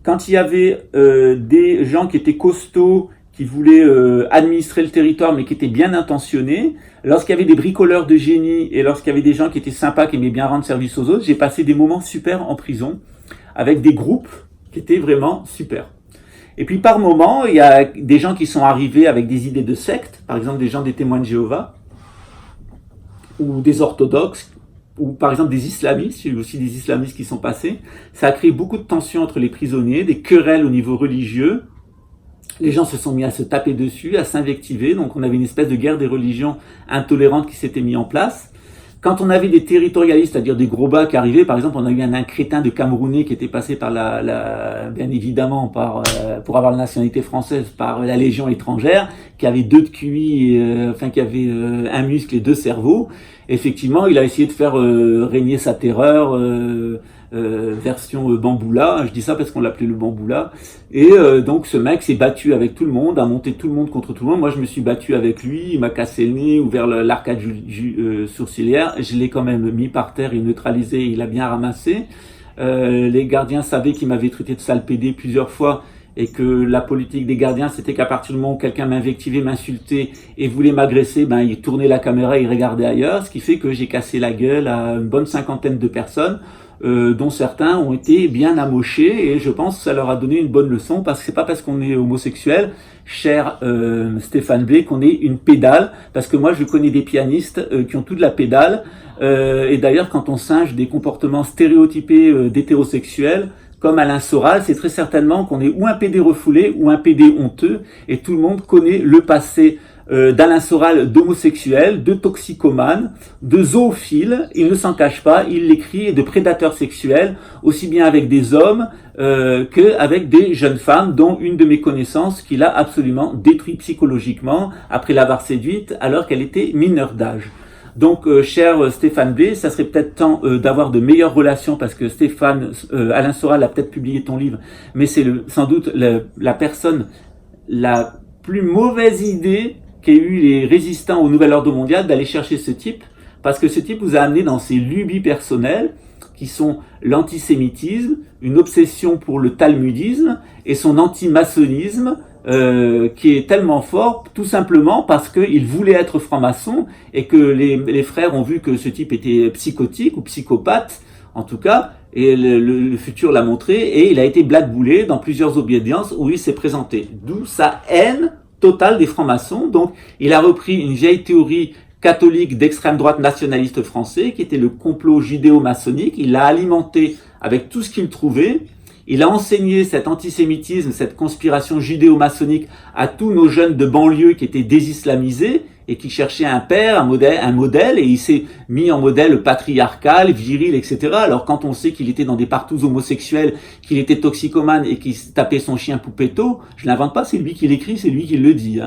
quand il y avait des gens qui étaient costauds, qui voulaient administrer le territoire, mais qui étaient bien intentionnés, lorsqu'il y avait des bricoleurs de génie et lorsqu'il y avait des gens qui étaient sympas, qui aimaient bien rendre service aux autres, j'ai passé des moments super en prison, avec des groupes qui étaient vraiment super. Et puis par moment, il y a des gens qui sont arrivés avec des idées de secte, par exemple des gens des témoins de Jéhovah, ou des orthodoxes, ou par exemple des islamistes, il y a eu aussi des islamistes qui sont passés. Ça a créé beaucoup de tensions entre les prisonniers, des querelles au niveau religieux. Les gens se sont mis à se taper dessus, à s'invectiver, donc on avait une espèce de guerre des religions intolérante qui s'était mise en place. Quand on avait des territorialistes, c'est-à-dire des gros bas qui arrivaient, par exemple, on a eu un crétin de Camerounais qui était passé par bien évidemment pour avoir la nationalité française par la Légion étrangère, qui avait 2 de QI, qui avait un muscle et 2 cerveaux. Effectivement, il a essayé de faire régner sa terreur, version Bamboula. Je dis ça parce qu'on l'appelait le Bamboula. Et donc ce mec s'est battu avec tout le monde, a monté tout le monde contre tout le monde. Moi, je me suis battu avec lui, il m'a cassé le nez, ouvert l'arcade sourcilière. Je l'ai quand même mis par terre et neutralisé, il a bien ramassé. Les gardiens savaient qu'il m'avait traité de sale pédé plusieurs fois et que la politique des gardiens, c'était qu'à partir du moment où quelqu'un m'invectivait, m'insultait et voulait m'agresser, il tournait la caméra, il regardait ailleurs, ce qui fait que j'ai cassé la gueule à une bonne 50aine de personnes, dont certains ont été bien amochés, et je pense que ça leur a donné une bonne leçon, parce que c'est pas parce qu'on est homosexuel, cher Stéphane Blé, qu'on est une pédale, parce que moi je connais des pianistes qui ont toute la pédale, et d'ailleurs quand on singe des comportements stéréotypés d'hétérosexuels, comme Alain Soral, c'est très certainement qu'on est ou un PD refoulé ou un PD honteux, et tout le monde connaît le passé d'Alain Soral d'homosexuel, de toxicomane, de zoophile, il ne s'en cache pas, il l'écrit, et de prédateur sexuel, aussi bien avec des hommes qu'avec des jeunes femmes, dont une de mes connaissances qu'il a absolument détruit psychologiquement après l'avoir séduite alors qu'elle était mineure d'âge. Donc, cher Stéphane Blé, ça serait peut-être temps d'avoir de meilleures relations, parce que Alain Soral a peut-être publié ton livre, mais c'est sans doute la personne la plus mauvaise idée qu'aient eu les résistants au nouvel ordre mondial d'aller chercher ce type, parce que ce type vous a amené dans ses lubies personnelles, qui sont l'antisémitisme, une obsession pour le talmudisme et son anti-maçonnisme, qui est tellement fort, tout simplement parce qu'il voulait être franc-maçon et que les frères ont vu que ce type était psychotique ou psychopathe, en tout cas, et le futur l'a montré, et il a été blackboulé dans plusieurs obédiences où il s'est présenté. D'où sa haine totale des francs-maçons. Donc, il a repris une vieille théorie catholique d'extrême droite nationaliste français, qui était le complot judéo-maçonnique. Il l'a alimenté avec tout ce qu'il trouvait. Il a enseigné cet antisémitisme, cette conspiration judéo-maçonnique à tous nos jeunes de banlieue qui étaient désislamisés et qui cherchaient un père, un modèle, et il s'est mis en modèle patriarcal, viril, etc. Alors quand on sait qu'il était dans des partous homosexuels, qu'il était toxicomane et qu'il tapait son chien Poupetto, je l'invente pas, c'est lui qui l'écrit, c'est lui qui le dit.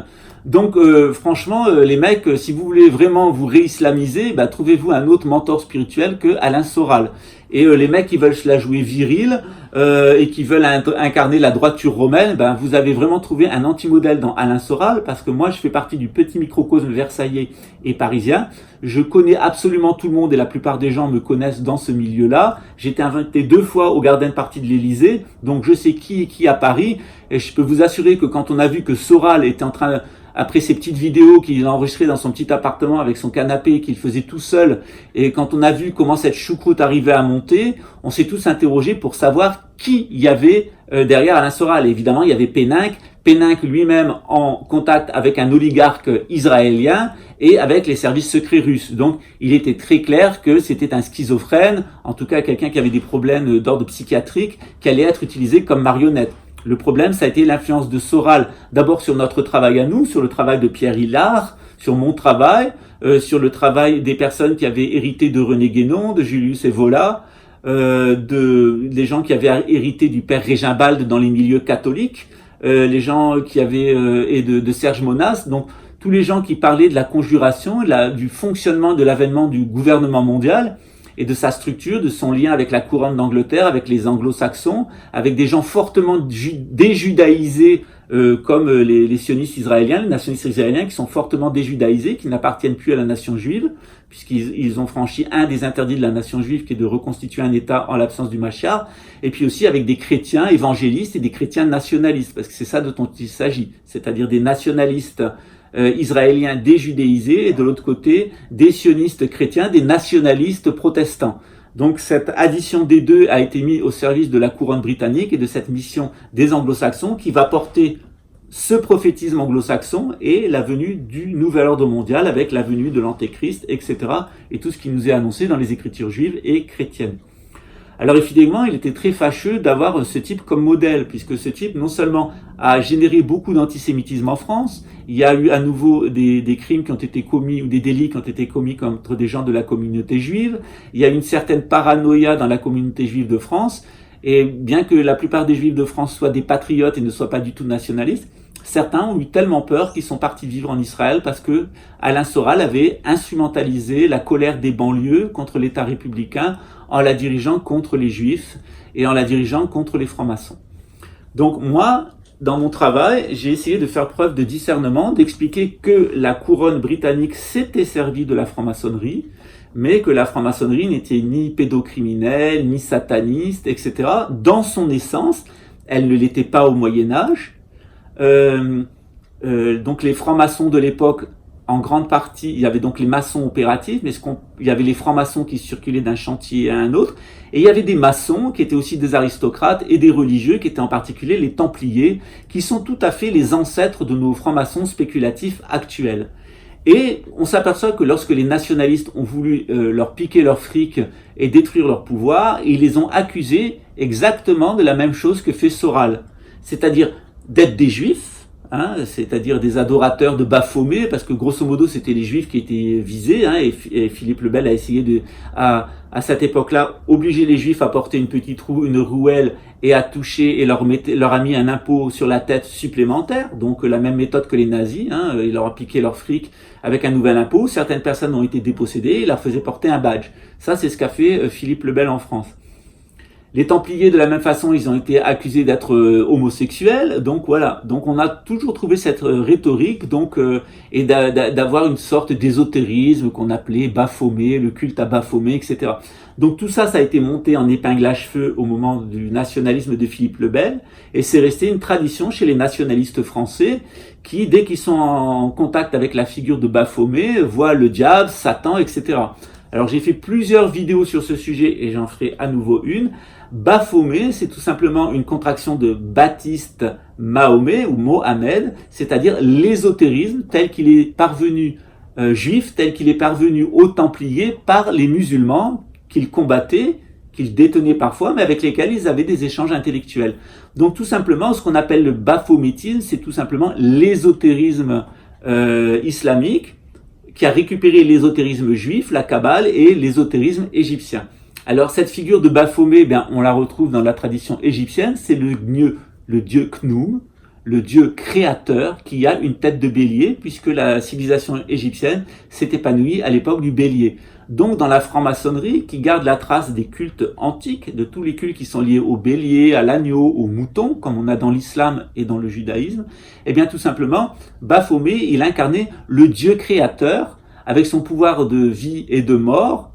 Donc franchement, les mecs, si vous voulez vraiment vous réislamiser, trouvez-vous un autre mentor spirituel que Alain Soral. Et les mecs qui veulent se la jouer virile et qui veulent incarner la droiture romaine, vous avez vraiment trouvé un anti-modèle dans Alain Soral, parce que moi je fais partie du petit microcosme versaillais et parisien. Je connais absolument tout le monde et la plupart des gens me connaissent dans ce milieu-là. J'ai été invité 2 fois au Garden Party de l'Élysée, donc je sais qui est qui à Paris, et je peux vous assurer que quand on a vu que Soral était en train, après ces petites vidéos qu'il a enregistrées dans son petit appartement avec son canapé qu'il faisait tout seul, et quand on a vu comment cette choucroute arrivait à monter, on s'est tous interrogés pour savoir qui il y avait derrière Alain Soral. Et évidemment, il y avait Péninck lui-même en contact avec un oligarque israélien et avec les services secrets russes. Donc, il était très clair que c'était un schizophrène, en tout cas quelqu'un qui avait des problèmes d'ordre psychiatrique, qui allait être utilisé comme marionnette. Le problème, ça a été l'influence de Soral, d'abord sur notre travail à nous, sur le travail de Pierre Hillard, sur mon travail, sur le travail des personnes qui avaient hérité de René Guénon, de Julius Evola, des gens qui avaient hérité du père Régimbald dans les milieux catholiques, les gens qui avaient et de Serge Monas, donc tous les gens qui parlaient de la conjuration, du fonctionnement de l'avènement du gouvernement mondial et de sa structure, de son lien avec la couronne d'Angleterre, avec les anglo-saxons, avec des gens fortement déjudaïsés comme les sionistes israéliens, les nationalistes israéliens qui sont fortement déjudaïsés, qui n'appartiennent plus à la nation juive, puisqu'ils ont franchi un des interdits de la nation juive qui est de reconstituer un État en l'absence du Machar, et puis aussi avec des chrétiens évangélistes et des chrétiens nationalistes, parce que c'est ça dont il s'agit, c'est-à-dire des nationalistes israéliens déjudéisés, et de l'autre côté, des sionistes chrétiens, des nationalistes protestants. Donc cette addition des deux a été mise au service de la couronne britannique et de cette mission des anglo-saxons qui va porter ce prophétisme anglo-saxon et la venue du nouvel ordre mondial avec la venue de l'antéchrist, etc. et tout ce qui nous est annoncé dans les écritures juives et chrétiennes. Alors évidemment, il était très fâcheux d'avoir ce type comme modèle, puisque ce type non seulement a généré beaucoup d'antisémitisme en France, il y a eu à nouveau des crimes qui ont été commis ou des délits qui ont été commis contre des gens de la communauté juive, il y a une certaine paranoïa dans la communauté juive de France, et bien que la plupart des juifs de France soient des patriotes et ne soient pas du tout nationalistes, certains ont eu tellement peur qu'ils sont partis vivre en Israël parce que Alain Soral avait instrumentalisé la colère des banlieues contre l'État républicain en la dirigeant contre les juifs et en la dirigeant contre les francs-maçons. Donc moi, dans mon travail, j'ai essayé de faire preuve de discernement, d'expliquer que la couronne britannique s'était servie de la franc-maçonnerie, mais que la franc-maçonnerie n'était ni pédocriminelle, ni sataniste, etc. Dans son essence, elle ne l'était pas au Moyen-Âge. Donc les francs-maçons de l'époque, en grande partie, il y avait donc les maçons opératifs, mais il y avait les francs-maçons qui circulaient d'un chantier à un autre, et il y avait des maçons qui étaient aussi des aristocrates et des religieux, qui étaient en particulier les Templiers, qui sont tout à fait les ancêtres de nos francs-maçons spéculatifs actuels. Et on s'aperçoit que lorsque les nationalistes ont voulu leur piquer leur fric et détruire leur pouvoir, ils les ont accusés exactement de la même chose que fait Soral, c'est-à-dire d'être des juifs, c'est-à-dire des adorateurs de Baphomet, parce que grosso modo c'était les juifs qui étaient visés, et Philippe le Bel a essayé à cette époque-là, obliger les juifs à porter une rouelle et à toucher, et leur a mis un impôt sur la tête supplémentaire, donc la même méthode que les nazis, il leur a piqué leur fric avec un nouvel impôt. Certaines personnes ont été dépossédées, il leur faisait porter un badge. Ça c'est ce qu'a fait Philippe le Bel en France. Les Templiers, de la même façon, ils ont été accusés d'être homosexuels. Donc voilà. Donc on a toujours trouvé cette rhétorique, et d'avoir une sorte d'ésotérisme qu'on appelait Baphomet, le culte à Baphomet, etc. Donc tout ça, ça a été monté en épingle à cheveux au moment du nationalisme de Philippe le Bel, et c'est resté une tradition chez les nationalistes français qui, dès qu'ils sont en contact avec la figure de Baphomet, voient le diable, Satan, etc. Alors j'ai fait plusieurs vidéos sur ce sujet et j'en ferai à nouveau une. Baphomet, c'est tout simplement une contraction de Baptiste Mahomet ou Mohamed, c'est-à-dire l'ésotérisme tel qu'il est parvenu juif, tel qu'il est parvenu aux Templiers par les musulmans qu'ils combattaient, qu'ils détenaient parfois, mais avec lesquels ils avaient des échanges intellectuels. Donc tout simplement, ce qu'on appelle le baphométisme, c'est tout simplement l'ésotérisme islamique, qui a récupéré l'ésotérisme juif, la Kabbale et l'ésotérisme égyptien. Alors cette figure de Baphomet, on la retrouve dans la tradition égyptienne, c'est le dieu Khnum, le dieu créateur qui a une tête de bélier, puisque la civilisation égyptienne s'est épanouie à l'époque du bélier. Donc dans la franc-maçonnerie, qui garde la trace des cultes antiques, de tous les cultes qui sont liés au bélier, à l'agneau, au mouton, comme on a dans l'islam et dans le judaïsme, tout simplement, Baphomet, il incarnait le Dieu créateur, avec son pouvoir de vie et de mort,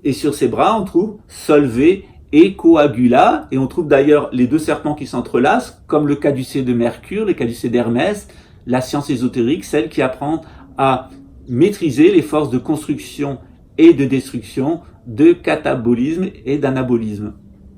et sur ses bras, on trouve Solvay et Coagula, et on trouve d'ailleurs les deux serpents qui s'entrelacent, comme le caducée de Mercure, le caducée d'Hermès, la science ésotérique, celle qui apprend à maîtriser les forces de construction et de destruction, de catabolisme et d'anabolisme.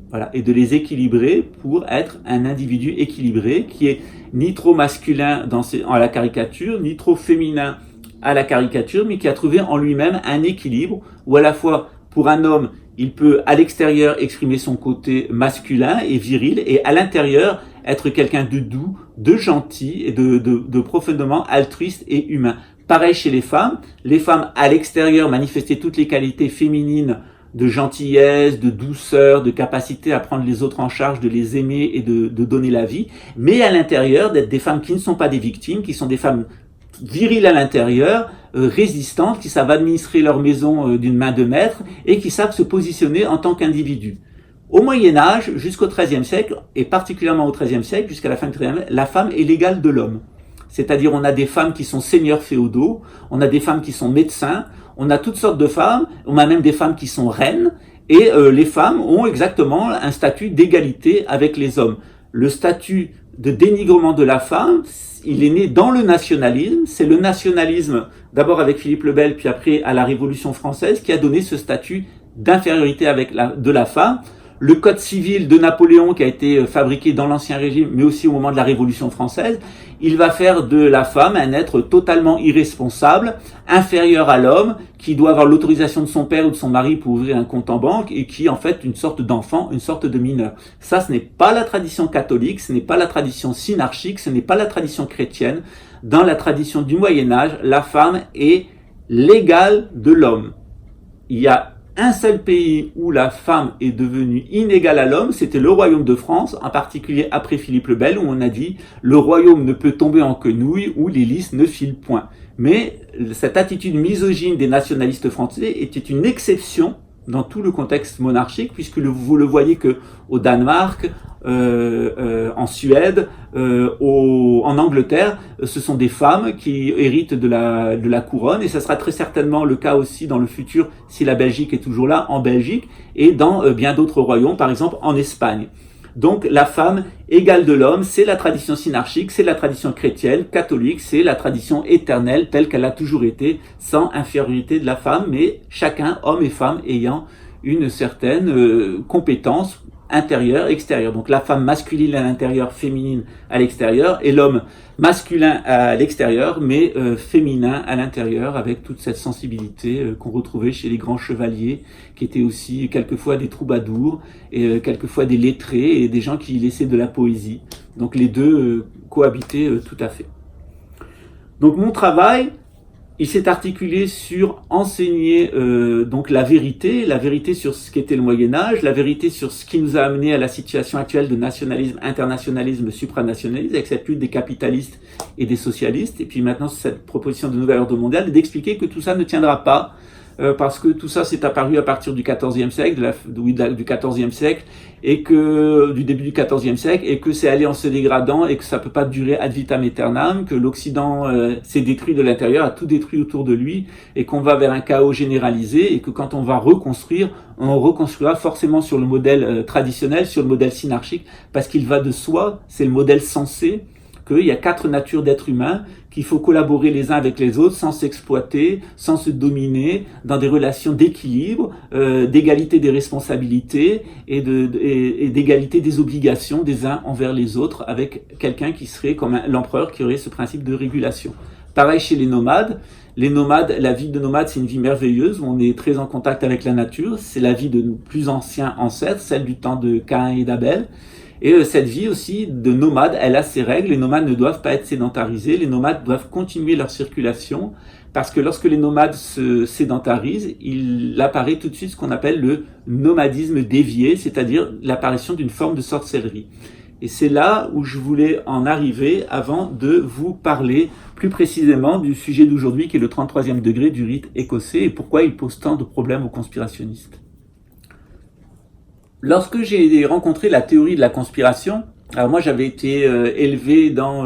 Voilà, et de les équilibrer pour être un individu équilibré qui est ni trop masculin à la caricature, ni trop féminin à la caricature, mais qui a trouvé en lui-même un équilibre où à la fois pour un homme, il peut à l'extérieur exprimer son côté masculin et viril, et à l'intérieur être quelqu'un de doux, de gentil et de profondément altruiste et humain. Pareil chez les femmes à l'extérieur manifestaient toutes les qualités féminines de gentillesse, de douceur, de capacité à prendre les autres en charge, de les aimer et de donner la vie, mais à l'intérieur d'être des femmes qui ne sont pas des victimes, qui sont des femmes viriles à l'intérieur, résistantes, qui savent administrer leur maison d'une main de maître et qui savent se positionner en tant qu'individus. Au Moyen-Âge, jusqu'au XIIIe siècle, et particulièrement au XIIIe siècle, jusqu'à la fin du XIIIe, la femme est l'égale de l'homme. C'est-à-dire on a des femmes qui sont seigneurs féodaux, on a des femmes qui sont médecins, on a toutes sortes de femmes, on a même des femmes qui sont reines, et les femmes ont exactement un statut d'égalité avec les hommes. Le statut de dénigrement de la femme, il est né dans le nationalisme, c'est le nationalisme, d'abord avec Philippe le Bel, puis après à la Révolution française, qui a donné ce statut d'infériorité de la femme. le code civil de Napoléon qui a été fabriqué dans l'Ancien Régime, mais aussi au moment de la Révolution française, il va faire de la femme un être totalement irresponsable, inférieur à l'homme, qui doit avoir l'autorisation de son père ou de son mari pour ouvrir un compte en banque et qui est en fait une sorte d'enfant, une sorte de mineur. Ça, ce n'est pas la tradition catholique, ce n'est pas la tradition synarchique, ce n'est pas la tradition chrétienne. Dans la tradition du Moyen-Âge, la femme est l'égale de l'homme. Il y a un seul pays où la femme est devenue inégale à l'homme, c'était le royaume de France, en particulier après Philippe le Bel, où on a dit « le royaume ne peut tomber en quenouille, où les lys ne filent point ». Mais cette attitude misogyne des nationalistes français était une exception dans tout le contexte monarchique, puisque vous le voyez que au Danemark, en Suède, en Angleterre, ce sont des femmes qui héritent de la couronne, et ça sera très certainement le cas aussi dans le futur, si la Belgique est toujours là, en Belgique, et dans bien d'autres royaumes, par exemple en Espagne. Donc la femme égale de l'homme, c'est la tradition synarchique, c'est la tradition chrétienne, catholique, c'est la tradition éternelle telle qu'elle a toujours été, sans infériorité de la femme, mais chacun, homme et femme, ayant une certaine compétence intérieure, extérieure. Donc la femme masculine à l'intérieur, féminine à l'extérieur, et l'homme masculin à l'extérieur, mais féminin à l'intérieur, avec toute cette sensibilité qu'on retrouvait chez les grands chevaliers, qui étaient aussi quelquefois des troubadours, et quelquefois des lettrés, et des gens qui laissaient de la poésie. Donc les deux cohabitaient tout à fait. Donc mon travail, il s'est articulé sur enseigner donc la vérité sur ce qu'était le Moyen-Âge, la vérité sur ce qui nous a amené à la situation actuelle de nationalisme, internationalisme, supranationalisme, avec cette lutte des capitalistes et des socialistes, et puis maintenant cette proposition de nouvel ordre mondial, et d'expliquer que tout ça ne tiendra pas, parce que tout ça s'est apparu à partir du XIVe siècle, du XIVe siècle, et que du début du XIVe siècle, et que c'est allé en se dégradant, et que ça peut pas durer ad vitam aeternam, que l'Occident s'est détruit de l'intérieur, a tout détruit autour de lui, et qu'on va vers un chaos généralisé, et que quand on va reconstruire, on reconstruira forcément sur le modèle traditionnel, sur le modèle synarchique, parce qu'il va de soi, c'est le modèle sensé, qu'il y a 4 natures d'êtres humains, qu'il faut collaborer les uns avec les autres sans s'exploiter, sans se dominer, dans des relations d'équilibre, d'égalité des responsabilités et d'égalité des obligations des uns envers les autres, avec quelqu'un qui serait comme l'empereur qui aurait ce principe de régulation. Pareil chez les nomades. Les nomades, la vie de nomade, c'est une vie merveilleuse où on est très en contact avec la nature. C'est la vie de nos plus anciens ancêtres, celle du temps de Caïn et d'Abel. Et cette vie aussi de nomade, elle a ses règles. Les nomades ne doivent pas être sédentarisés. Les nomades doivent continuer leur circulation parce que lorsque les nomades se sédentarisent, il apparaît tout de suite ce qu'on appelle le nomadisme dévié, c'est-à-dire l'apparition d'une forme de sorcellerie. Et c'est là où je voulais en arriver avant de vous parler plus précisément du sujet d'aujourd'hui qui est le 33e degré du rite écossais et pourquoi il pose tant de problèmes aux conspirationnistes. Lorsque j'ai rencontré la théorie de la conspiration, alors moi j'avais été élevé dans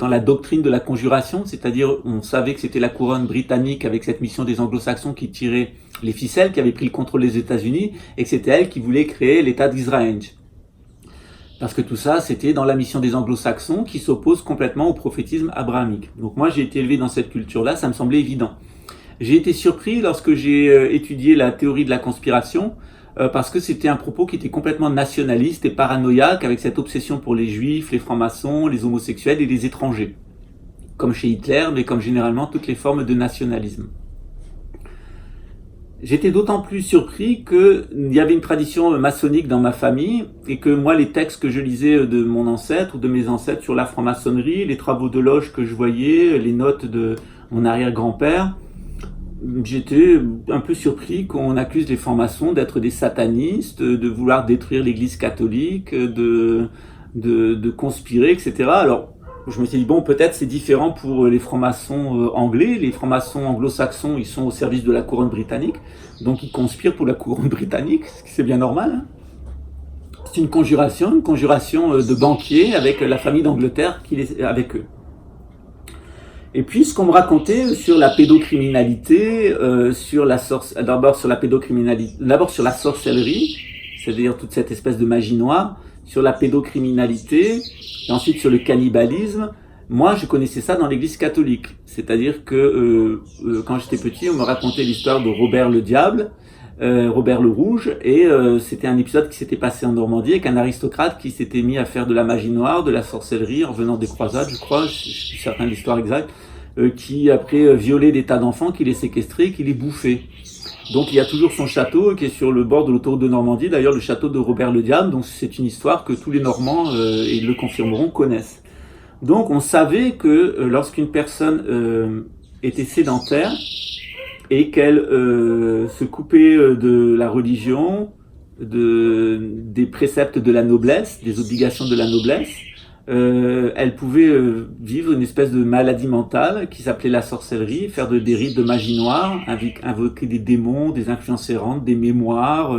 la doctrine de la conjuration, c'est-à-dire on savait que c'était la couronne britannique avec cette mission des anglo-saxons qui tirait les ficelles, qui avait pris le contrôle des États-Unis et que c'était elle qui voulait créer l'État d'Israël. Parce que tout ça, c'était dans la mission des anglo-saxons qui s'oppose complètement au prophétisme abrahamique. Donc moi j'ai été élevé dans cette culture-là, ça me semblait évident. J'ai été surpris lorsque j'ai étudié la théorie de la conspiration, parce que c'était un propos qui était complètement nationaliste et paranoïaque, avec cette obsession pour les juifs, les francs-maçons, les homosexuels et les étrangers. Comme chez Hitler, mais comme généralement toutes les formes de nationalisme. J'étais d'autant plus surpris qu'il y avait une tradition maçonnique dans ma famille, et que moi les textes que je lisais de mon ancêtre ou de mes ancêtres sur la franc-maçonnerie, les travaux de loge que je voyais, les notes de mon arrière-grand-père, j'étais un peu surpris qu'on accuse les francs-maçons d'être des satanistes, de vouloir détruire l'église catholique, de conspirer, etc. Alors, je me suis dit, bon, peut-être c'est différent pour les francs-maçons anglais. Les francs-maçons anglo-saxons, ils sont au service de la couronne britannique, donc ils conspirent pour la couronne britannique, ce qui c'est bien normal. Hein. C'est une conjuration de banquiers avec la famille d'Angleterre qui est avec eux. Et puis, ce qu'on me racontait sur la pédocriminalité, d'abord sur la sorcellerie, c'est-à-dire toute cette espèce de magie noire, sur la pédocriminalité, et ensuite sur le cannibalisme. Moi, je connaissais ça dans l'église catholique. C'est-à-dire que quand j'étais petit, on me racontait l'histoire de Robert le Diable, Robert le Rouge, et c'était un épisode qui s'était passé en Normandie avec un aristocrate qui s'était mis à faire de la magie noire, de la sorcellerie en venant des croisades, je crois, je suis certain de l'histoire exacte, qui après violait des tas d'enfants, qui les séquestrait, qui les bouffait. Donc il y a toujours son château qui est sur le bord de l'autoroute de Normandie, d'ailleurs le château de Robert le Diable, donc c'est une histoire que tous les Normands, et ils le confirmeront, connaissent. Donc on savait que lorsqu'une personne était sédentaire et qu'elle se coupait de la religion, des préceptes de la noblesse, des obligations de la noblesse, elle pouvait vivre une espèce de maladie mentale qui s'appelait la sorcellerie, faire des rites de magie noire, invoquer des démons, des influences errantes, des mémoires,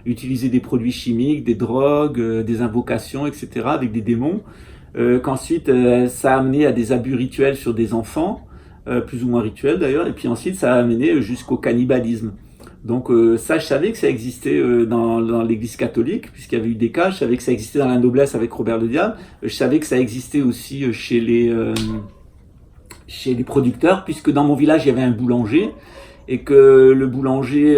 utiliser des produits chimiques, des drogues, des invocations, etc. avec des démons. Qu'ensuite ça a amené à des abus rituels sur des enfants, plus ou moins rituels d'ailleurs, et puis ensuite ça a amené jusqu'au cannibalisme. Donc ça, je savais que ça existait dans l'église catholique, puisqu'il y avait eu des cas, je savais que ça existait dans la noblesse avec Robert le Diable, je savais que ça existait aussi chez les producteurs, puisque dans mon village, il y avait un boulanger, et que le boulanger,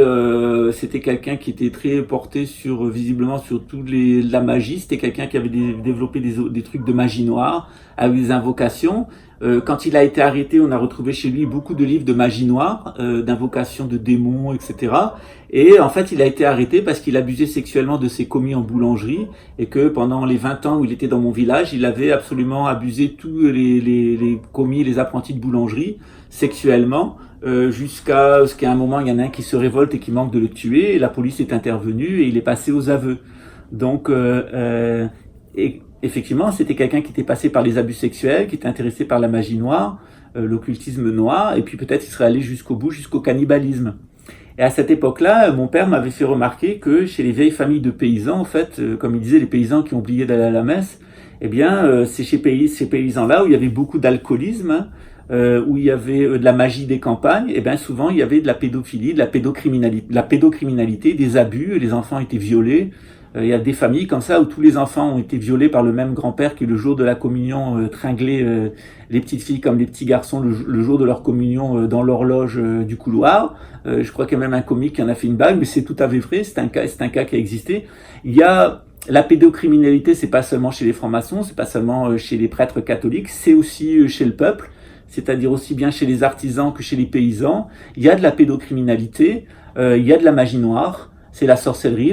c'était quelqu'un qui était très porté sur, visiblement, sur la magie, c'était quelqu'un qui avait développé des trucs de magie noire, avec des invocations. Quand il a été arrêté, on a retrouvé chez lui beaucoup de livres de magie noire, d'invocations de démons, etc. Et en fait, il a été arrêté parce qu'il abusait sexuellement de ses commis en boulangerie, et que pendant les 20 ans où il était dans mon village, il avait absolument abusé tous les commis, les apprentis de boulangerie, sexuellement, jusqu'à ce qu'à un moment, il y en a un qui se révolte et qui manque de le tuer, et la police est intervenue et il est passé aux aveux. Donc, effectivement, c'était quelqu'un qui était passé par les abus sexuels, qui était intéressé par la magie noire, l'occultisme noir, et puis peut-être il serait allé jusqu'au bout, jusqu'au cannibalisme. Et à cette époque-là, mon père m'avait fait remarquer que chez les vieilles familles de paysans, en fait, comme il disait, les paysans qui ont oublié d'aller à la messe, eh bien, c'est chez ces paysans-là où il y avait beaucoup d'alcoolisme, où il y avait de la magie des campagnes, et bien souvent il y avait de la pédophilie, de la pédocriminalité, des abus, les enfants étaient violés. Il y a des familles comme ça où tous les enfants ont été violés par le même grand-père qui, le jour de la communion, tringlait les petites filles comme les petits garçons le jour de leur communion dans l'horloge du couloir. Je crois qu'il y a même un comique qui en a fait une bague, mais c'est tout à fait vrai, c'est un cas qui a existé. Il y a la pédocriminalité, c'est pas seulement chez les francs-maçons, c'est pas seulement chez les prêtres catholiques, c'est aussi chez le peuple, c'est-à-dire aussi bien chez les artisans que chez les paysans. Il y a de la pédocriminalité, il y a de la magie noire. C'est la sorcellerie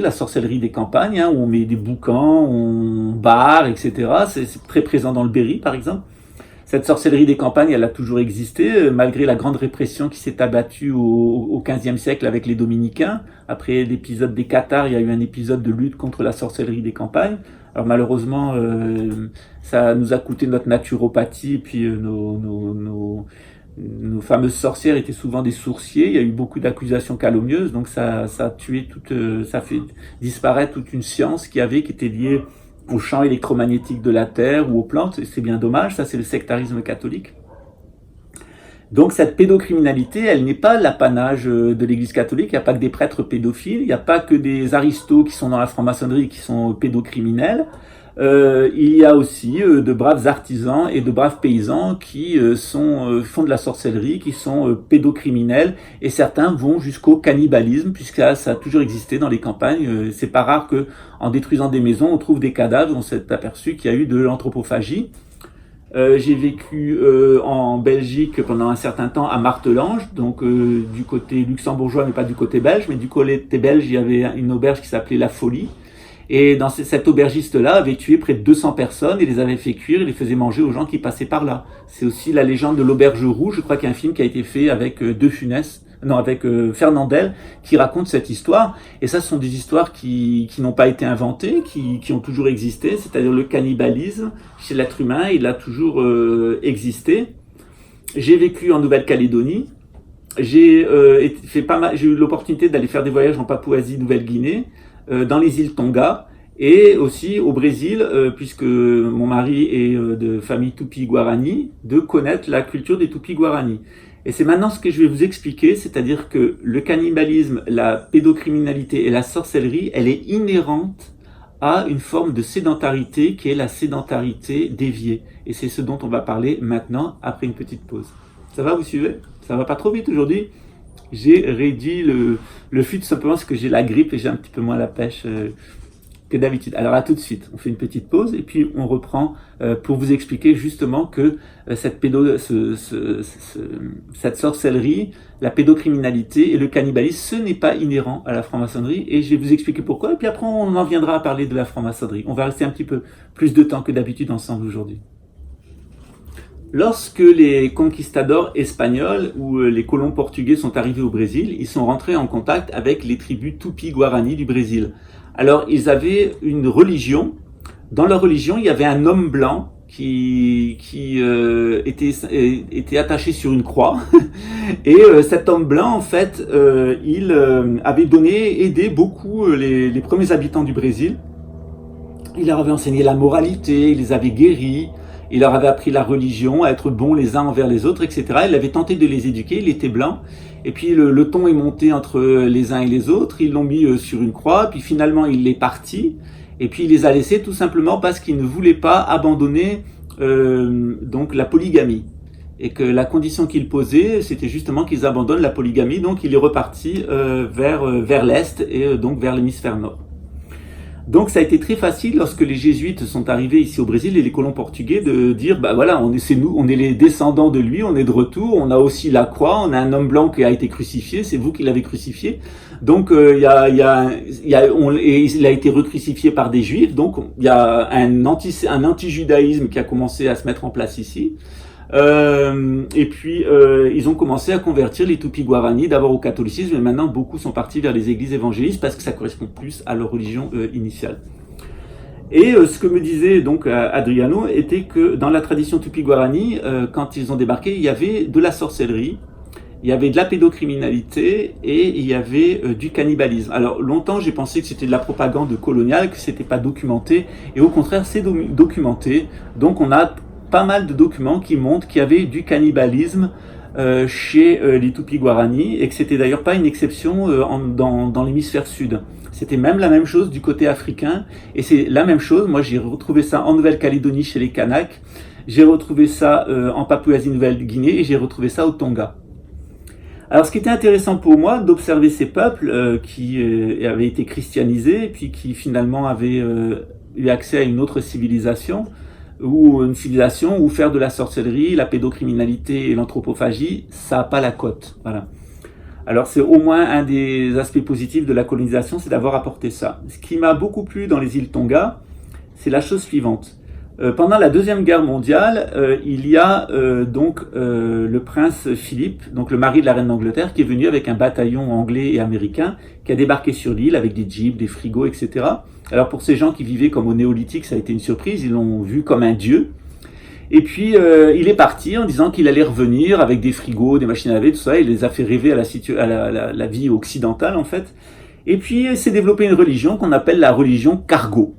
des campagnes, où on met des boucans, on barre, etc. C'est très présent dans le Berry, par exemple. Cette sorcellerie des campagnes, elle a toujours existé, malgré la grande répression qui s'est abattue au XVe siècle avec les dominicains. Après l'épisode des Cathares, il y a eu un épisode de lutte contre la sorcellerie des campagnes. Alors malheureusement, ça nous a coûté notre naturopathie, puis nos fameuses sorcières étaient souvent des sourciers. Il y a eu beaucoup d'accusations calomnieuses, donc ça a tué ça fait disparaître toute une science qui était liée au champ électromagnétique de la Terre ou aux plantes. C'est bien dommage, ça c'est le sectarisme catholique. Donc cette pédocriminalité, elle n'est pas l'apanage de l'Église catholique. Il n'y a pas que des prêtres pédophiles, il n'y a pas que des aristos qui sont dans la franc-maçonnerie qui sont pédocriminels. Il y a aussi de braves artisans et de braves paysans qui font de la sorcellerie, qui sont pédocriminels, et certains vont jusqu'au cannibalisme, puisque ça a toujours existé dans les campagnes. C'est pas rare que, en détruisant des maisons, on trouve des cadavres. On s'est aperçu qu'il y a eu de l'anthropophagie. J'ai vécu en Belgique pendant un certain temps à Martelange, donc du côté luxembourgeois, mais pas du côté belge, mais du côté belge, il y avait une auberge qui s'appelait La Folie. Et cet aubergiste-là avait tué près de 200 personnes et les avait fait cuire et les faisait manger aux gens qui passaient par là. C'est aussi la légende de l'auberge rouge. Je crois qu'il y a un film qui a été fait avec avec Fernandel, qui raconte cette histoire. Et ça, ce sont des histoires qui n'ont pas été inventées, qui ont toujours existé. C'est-à-dire le cannibalisme chez l'être humain, il a toujours existé. J'ai vécu en Nouvelle-Calédonie. J'ai eu l'opportunité d'aller faire des voyages en Papouasie, Nouvelle-Guinée, dans les îles Tonga, et aussi au Brésil, puisque mon mari est de famille Tupi-Guarani, de connaître la culture des Tupi-Guarani. Et c'est maintenant ce que je vais vous expliquer, c'est-à-dire que le cannibalisme, la pédocriminalité et la sorcellerie, elle est inhérente à une forme de sédentarité qui est la sédentarité déviée. Et c'est ce dont on va parler maintenant, après une petite pause. Ça va, vous suivez? Ça va pas trop vite aujourd'hui? J'ai réduit le flux tout simplement parce que j'ai la grippe et j'ai un petit peu moins la pêche que d'habitude. Alors à tout de suite, on fait une petite pause et puis on reprend pour vous expliquer justement que cette sorcellerie, la pédocriminalité et le cannibalisme, ce n'est pas inhérent à la franc-maçonnerie et je vais vous expliquer pourquoi et puis après on en viendra à parler de la franc-maçonnerie. On va rester un petit peu plus de temps que d'habitude ensemble aujourd'hui. Lorsque les conquistadors espagnols ou les colons portugais sont arrivés au Brésil, ils sont rentrés en contact avec les tribus Tupi-Guarani du Brésil. Alors, ils avaient une religion. Dans leur religion, il y avait un homme blanc qui était attaché sur une croix. Et cet homme blanc, en fait, il avait aidé beaucoup les premiers habitants du Brésil. Il leur avait enseigné la moralité, il les avait guéris. Il leur avait appris la religion, à être bons les uns envers les autres, etc. Il avait tenté de les éduquer, il était blanc. Et puis le ton est monté entre les uns et les autres. Ils l'ont mis sur une croix, puis finalement il est parti. Et puis il les a laissés tout simplement parce qu'il ne voulait pas abandonner donc la polygamie. Et que la condition qu'il posait, c'était justement qu'ils abandonnent la polygamie. Donc il est reparti vers l'Est et donc vers l'hémisphère nord. Donc ça a été très facile lorsque les jésuites sont arrivés ici au Brésil et les colons portugais de dire bah voilà, c'est nous, on est les descendants de lui, on est de retour, on a aussi la croix, on a un homme blanc qui a été crucifié, c'est vous qui l'avez crucifié. Donc il a été recrucifié par des juifs, donc il y a un anti-judaïsme qui a commencé à se mettre en place ici. Et puis ils ont commencé à convertir les Tupi-Guarani d'abord au catholicisme, et maintenant beaucoup sont partis vers les églises évangélistes parce que ça correspond plus à leur religion initiale. Et ce que me disait donc Adriano était que dans la tradition Tupi-Guarani, quand ils ont débarqué, il y avait de la sorcellerie, il y avait de la pédocriminalité et il y avait du cannibalisme. Alors longtemps j'ai pensé que c'était de la propagande coloniale, que c'était pas documenté, et au contraire c'est documenté. Donc on a pas mal de documents qui montrent qu'il y avait du cannibalisme chez les Tupi-Guarani et que c'était d'ailleurs pas une exception dans l'hémisphère sud. C'était même la même chose du côté africain et c'est la même chose. Moi j'ai retrouvé ça en Nouvelle-Calédonie chez les Kanaks, j'ai retrouvé ça en Papouasie-Nouvelle-Guinée et j'ai retrouvé ça au Tonga. Alors ce qui était intéressant pour moi d'observer ces peuples qui avaient été christianisés et puis qui finalement avaient eu accès à une autre civilisation, ou une civilisation où faire de la sorcellerie, la pédocriminalité et l'anthropophagie, ça n'a pas la cote. Voilà. Alors c'est au moins un des aspects positifs de la colonisation, c'est d'avoir apporté ça. Ce qui m'a beaucoup plu dans les îles Tonga, c'est la chose suivante. Pendant la Deuxième Guerre mondiale, il y a donc le prince Philippe, donc le mari de la reine d'Angleterre, qui est venu avec un bataillon anglais et américain, qui a débarqué sur l'île avec des jeeps, des frigos, etc. Alors pour ces gens qui vivaient comme au néolithique, ça a été une surprise, ils l'ont vu comme un dieu. Et puis il est parti en disant qu'il allait revenir avec des frigos, des machines à laver, tout ça. Il les a fait rêver à la vie occidentale en fait. Et puis s'est développé une religion qu'on appelle la religion cargo.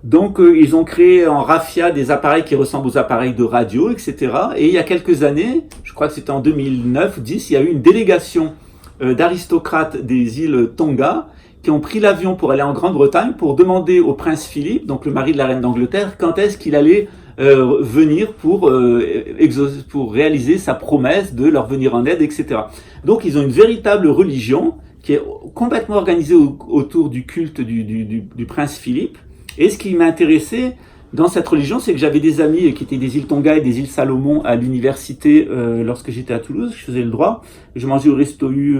Donc ils ont créé en raffia des appareils qui ressemblent aux appareils de radio, etc. Et il y a quelques années, je crois que c'était en 2009-10, il y a eu une délégation d'aristocrates des îles Tonga qui ont pris l'avion pour aller en Grande-Bretagne pour demander au prince Philippe, donc le mari de la reine d'Angleterre, quand est-ce qu'il allait venir pour réaliser sa promesse de leur venir en aide, etc. Donc ils ont une véritable religion qui est complètement organisée autour du culte du prince Philippe. Et ce qui m'a intéressé dans cette religion, c'est que j'avais des amis qui étaient des îles Tonga et des îles Salomon à l'université lorsque j'étais à Toulouse, je faisais le droit. Je mangeais au Resto U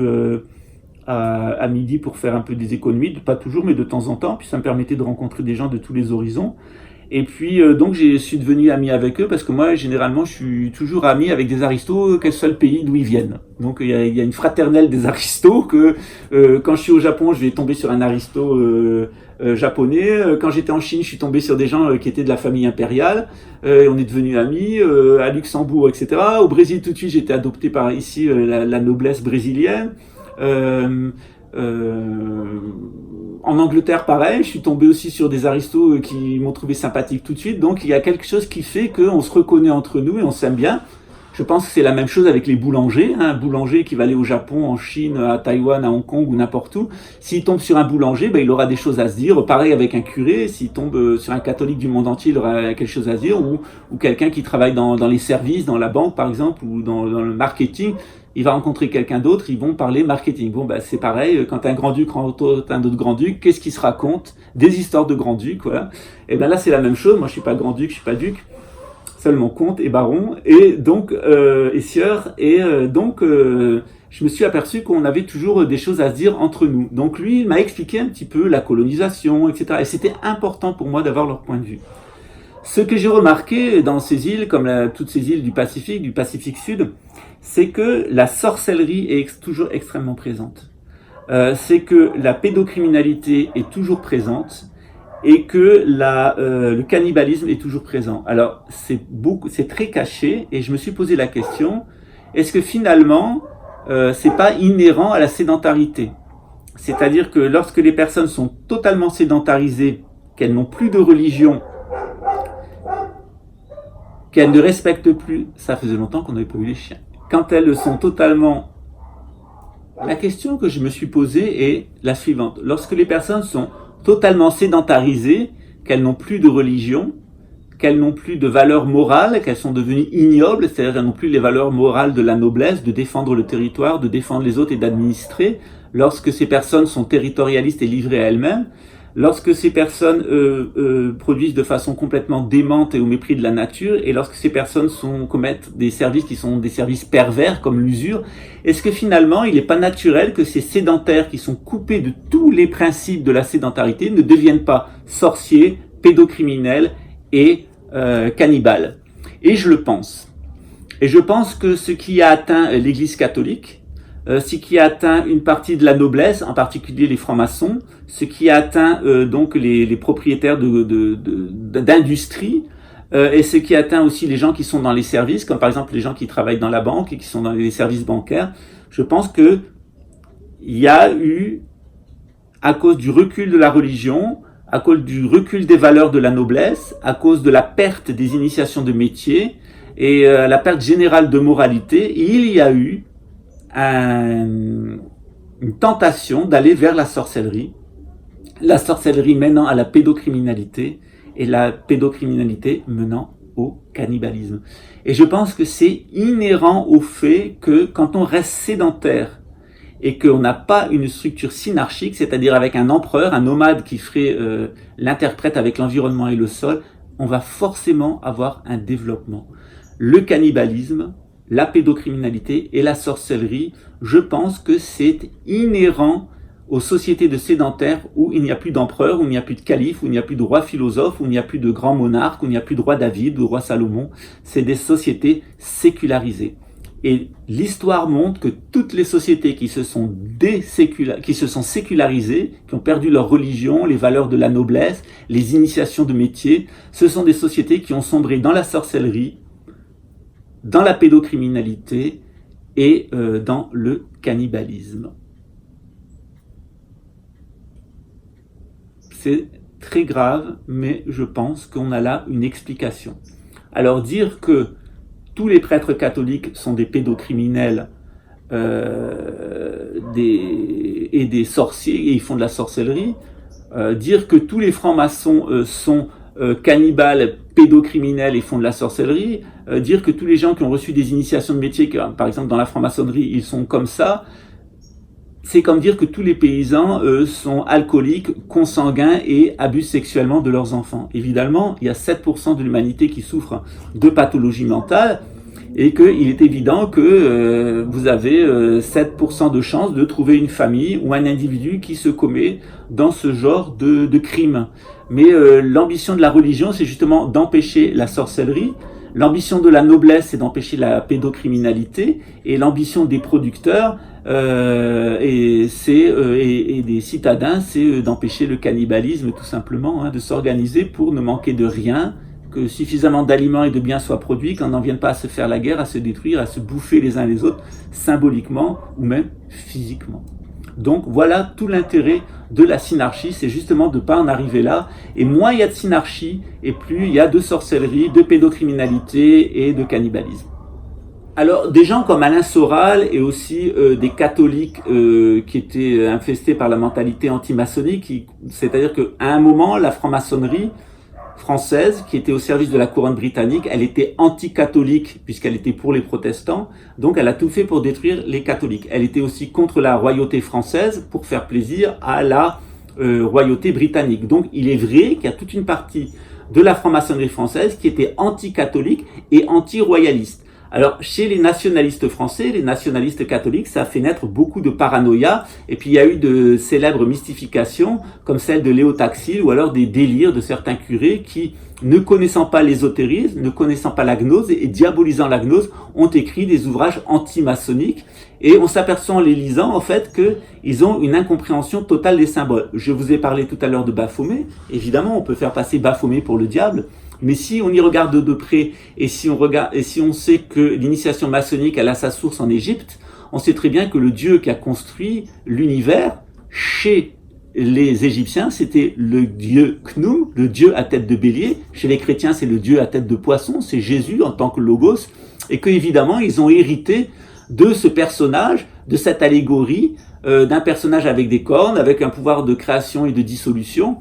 à midi pour faire un peu des économies, pas toujours mais de temps en temps, puis ça me permettait de rencontrer des gens de tous les horizons. Et puis donc je suis devenu ami avec eux parce que moi généralement je suis toujours ami avec des aristos quel soit le pays d'où ils viennent. Donc il y a une fraternelle des aristos que quand je suis au Japon je vais tomber sur un aristo japonais. Quand j'étais en Chine je suis tombé sur des gens qui étaient de la famille impériale. On est devenus amis à Luxembourg, etc. Au Brésil tout de suite j'ai été adopté par ici la noblesse brésilienne. En Angleterre, pareil, je suis tombé aussi sur des aristos qui m'ont trouvé sympathique tout de suite. Donc, il y a quelque chose qui fait qu'on se reconnaît entre nous et on s'aime bien. Je pense que c'est la même chose avec les boulangers. Un boulanger qui va aller au Japon, en Chine, à Taïwan, à Hong Kong ou n'importe où. S'il tombe sur un boulanger, il aura des choses à se dire. Pareil avec un curé. S'il tombe sur un catholique du monde entier, il aura quelque chose à se dire. Ou quelqu'un qui travaille dans les services, dans la banque par exemple, ou dans le marketing. il va rencontrer quelqu'un d'autre, ils vont parler marketing. Bon, bah, c'est pareil, quand un grand-duc rencontre un autre grand-duc, qu'est-ce qu'ils se racontent? Des histoires de grand-duc, voilà. Et ben là, c'est la même chose. Moi, je suis pas grand-duc, je suis pas duc, seulement comte et baron, et donc, et sieur, et je me suis aperçu qu'on avait toujours des choses à se dire entre nous. Donc lui, il m'a expliqué un petit peu la colonisation, etc. Et c'était important pour moi d'avoir leur point de vue. Ce que j'ai remarqué dans ces îles, comme toutes ces îles du Pacifique Sud, c'est que la sorcellerie est toujours extrêmement présente. C'est que la pédocriminalité est toujours présente et que le cannibalisme est toujours présent. Alors c'est très caché et je me suis posé la question, est-ce que finalement c'est pas inhérent à la sédentarité? C'est-à-dire que lorsque les personnes sont totalement sédentarisées, qu'elles n'ont plus de religion, qu'elles ne respectent plus, ça faisait longtemps qu'on n'avait pas eu les chiens, quand elles sont totalement... La question que je me suis posée est la suivante. Lorsque les personnes sont totalement sédentarisées, qu'elles n'ont plus de religion, qu'elles n'ont plus de valeurs morales, qu'elles sont devenues ignobles, c'est-à-dire qu'elles n'ont plus les valeurs morales de la noblesse, de défendre le territoire, de défendre les autres et d'administrer, lorsque ces personnes sont territorialistes et livrées à elles-mêmes, lorsque ces personnes produisent de façon complètement démente et au mépris de la nature, et lorsque ces personnes commettent des services qui sont des services pervers comme l'usure, est-ce que finalement il n'est pas naturel que ces sédentaires qui sont coupés de tous les principes de la sédentarité ne deviennent pas sorciers, pédocriminels et cannibales? Et je le pense. Et je pense que ce qui a atteint l'Église catholique, ce qui a atteint une partie de la noblesse, en particulier les francs-maçons, ce qui a atteint donc les propriétaires d'industrie, et ce qui a atteint aussi les gens qui sont dans les services, comme par exemple les gens qui travaillent dans la banque et qui sont dans les services bancaires. Je pense que il y a eu, à cause du recul de la religion, à cause du recul des valeurs de la noblesse, à cause de la perte des initiations de métier et la perte générale de moralité, il y a eu une tentation d'aller vers la sorcellerie menant à la pédocriminalité et la pédocriminalité menant au cannibalisme. Et je pense que c'est inhérent au fait que quand on reste sédentaire et qu'on n'a pas une structure synarchique, c'est-à-dire avec un empereur, un nomade qui ferait l'interprète avec l'environnement et le sol, on va forcément avoir un développement. Le cannibalisme, la pédocriminalité et la sorcellerie, je pense que c'est inhérent aux sociétés de sédentaires où il n'y a plus d'empereur, où il n'y a plus de calife, où il n'y a plus de roi philosophe, où il n'y a plus de grands monarques, où il n'y a plus de roi David, de roi Salomon. C'est des sociétés sécularisées. Et l'histoire montre que toutes les sociétés qui se sont sécularisées, qui ont perdu leur religion, les valeurs de la noblesse, les initiations de métier, ce sont des sociétés qui ont sombré dans la sorcellerie, dans la pédocriminalité et dans le cannibalisme. C'est très grave, mais je pense qu'on a là une explication. Alors dire que tous les prêtres catholiques sont des pédocriminels et des sorciers, et ils font de la sorcellerie, dire que tous les francs-maçons sont cannibales, pédocriminels et font de la sorcellerie, dire que tous les gens qui ont reçu des initiations de métier, par exemple dans la franc-maçonnerie, ils sont comme ça, c'est comme dire que tous les paysans sont alcooliques, consanguins et abusent sexuellement de leurs enfants. Évidemment, il y a 7% de l'humanité qui souffre de pathologies mentales et qu'il est évident que vous avez 7% de chances de trouver une famille ou un individu qui se commet dans ce genre de crime. Mais l'ambition de la religion, c'est justement d'empêcher la sorcellerie. L'ambition de la noblesse, c'est d'empêcher la pédocriminalité, et l'ambition des producteurs et des citadins, c'est d'empêcher le cannibalisme, tout simplement, de s'organiser pour ne manquer de rien, que suffisamment d'aliments et de biens soient produits, qu'on n'en vienne pas à se faire la guerre, à se détruire, à se bouffer les uns les autres, symboliquement ou même physiquement. Donc voilà tout l'intérêt de la synarchie, c'est justement de ne pas en arriver là. Et moins il y a de synarchie, et plus il y a de sorcellerie, de pédocriminalité et de cannibalisme. Alors des gens comme Alain Soral et aussi des catholiques qui étaient infestés par la mentalité antimaçonnique, c'est-à-dire qu'à un moment la franc-maçonnerie française qui était au service de la couronne britannique. Elle était anti-catholique puisqu'elle était pour les protestants, donc elle a tout fait pour détruire les catholiques. Elle était aussi contre la royauté française pour faire plaisir à la royauté britannique. Donc il est vrai qu'il y a toute une partie de la franc-maçonnerie française qui était anti-catholique et anti-royaliste. Alors, chez les nationalistes français, les nationalistes catholiques, ça a fait naître beaucoup de paranoïa, et puis il y a eu de célèbres mystifications, comme celle de Léo Taxil, ou alors des délires de certains curés qui, ne connaissant pas l'ésotérisme, ne connaissant pas la gnose, et diabolisant la gnose, ont écrit des ouvrages anti-maçonniques, et on s'aperçoit en les lisant, en fait, qu'ils ont une incompréhension totale des symboles. Je vous ai parlé tout à l'heure de Baphomet. Évidemment, on peut faire passer Baphomet pour le diable, mais si on y regarde de près et si on sait que l'initiation maçonnique elle a sa source en Égypte, on sait très bien que le Dieu qui a construit l'univers chez les Égyptiens, c'était le Dieu Khnum, le Dieu à tête de bélier. Chez les chrétiens, c'est le Dieu à tête de poisson, c'est Jésus en tant que logos, et que évidemment ils ont hérité de ce personnage, de cette allégorie, d'un personnage avec des cornes, avec un pouvoir de création et de dissolution,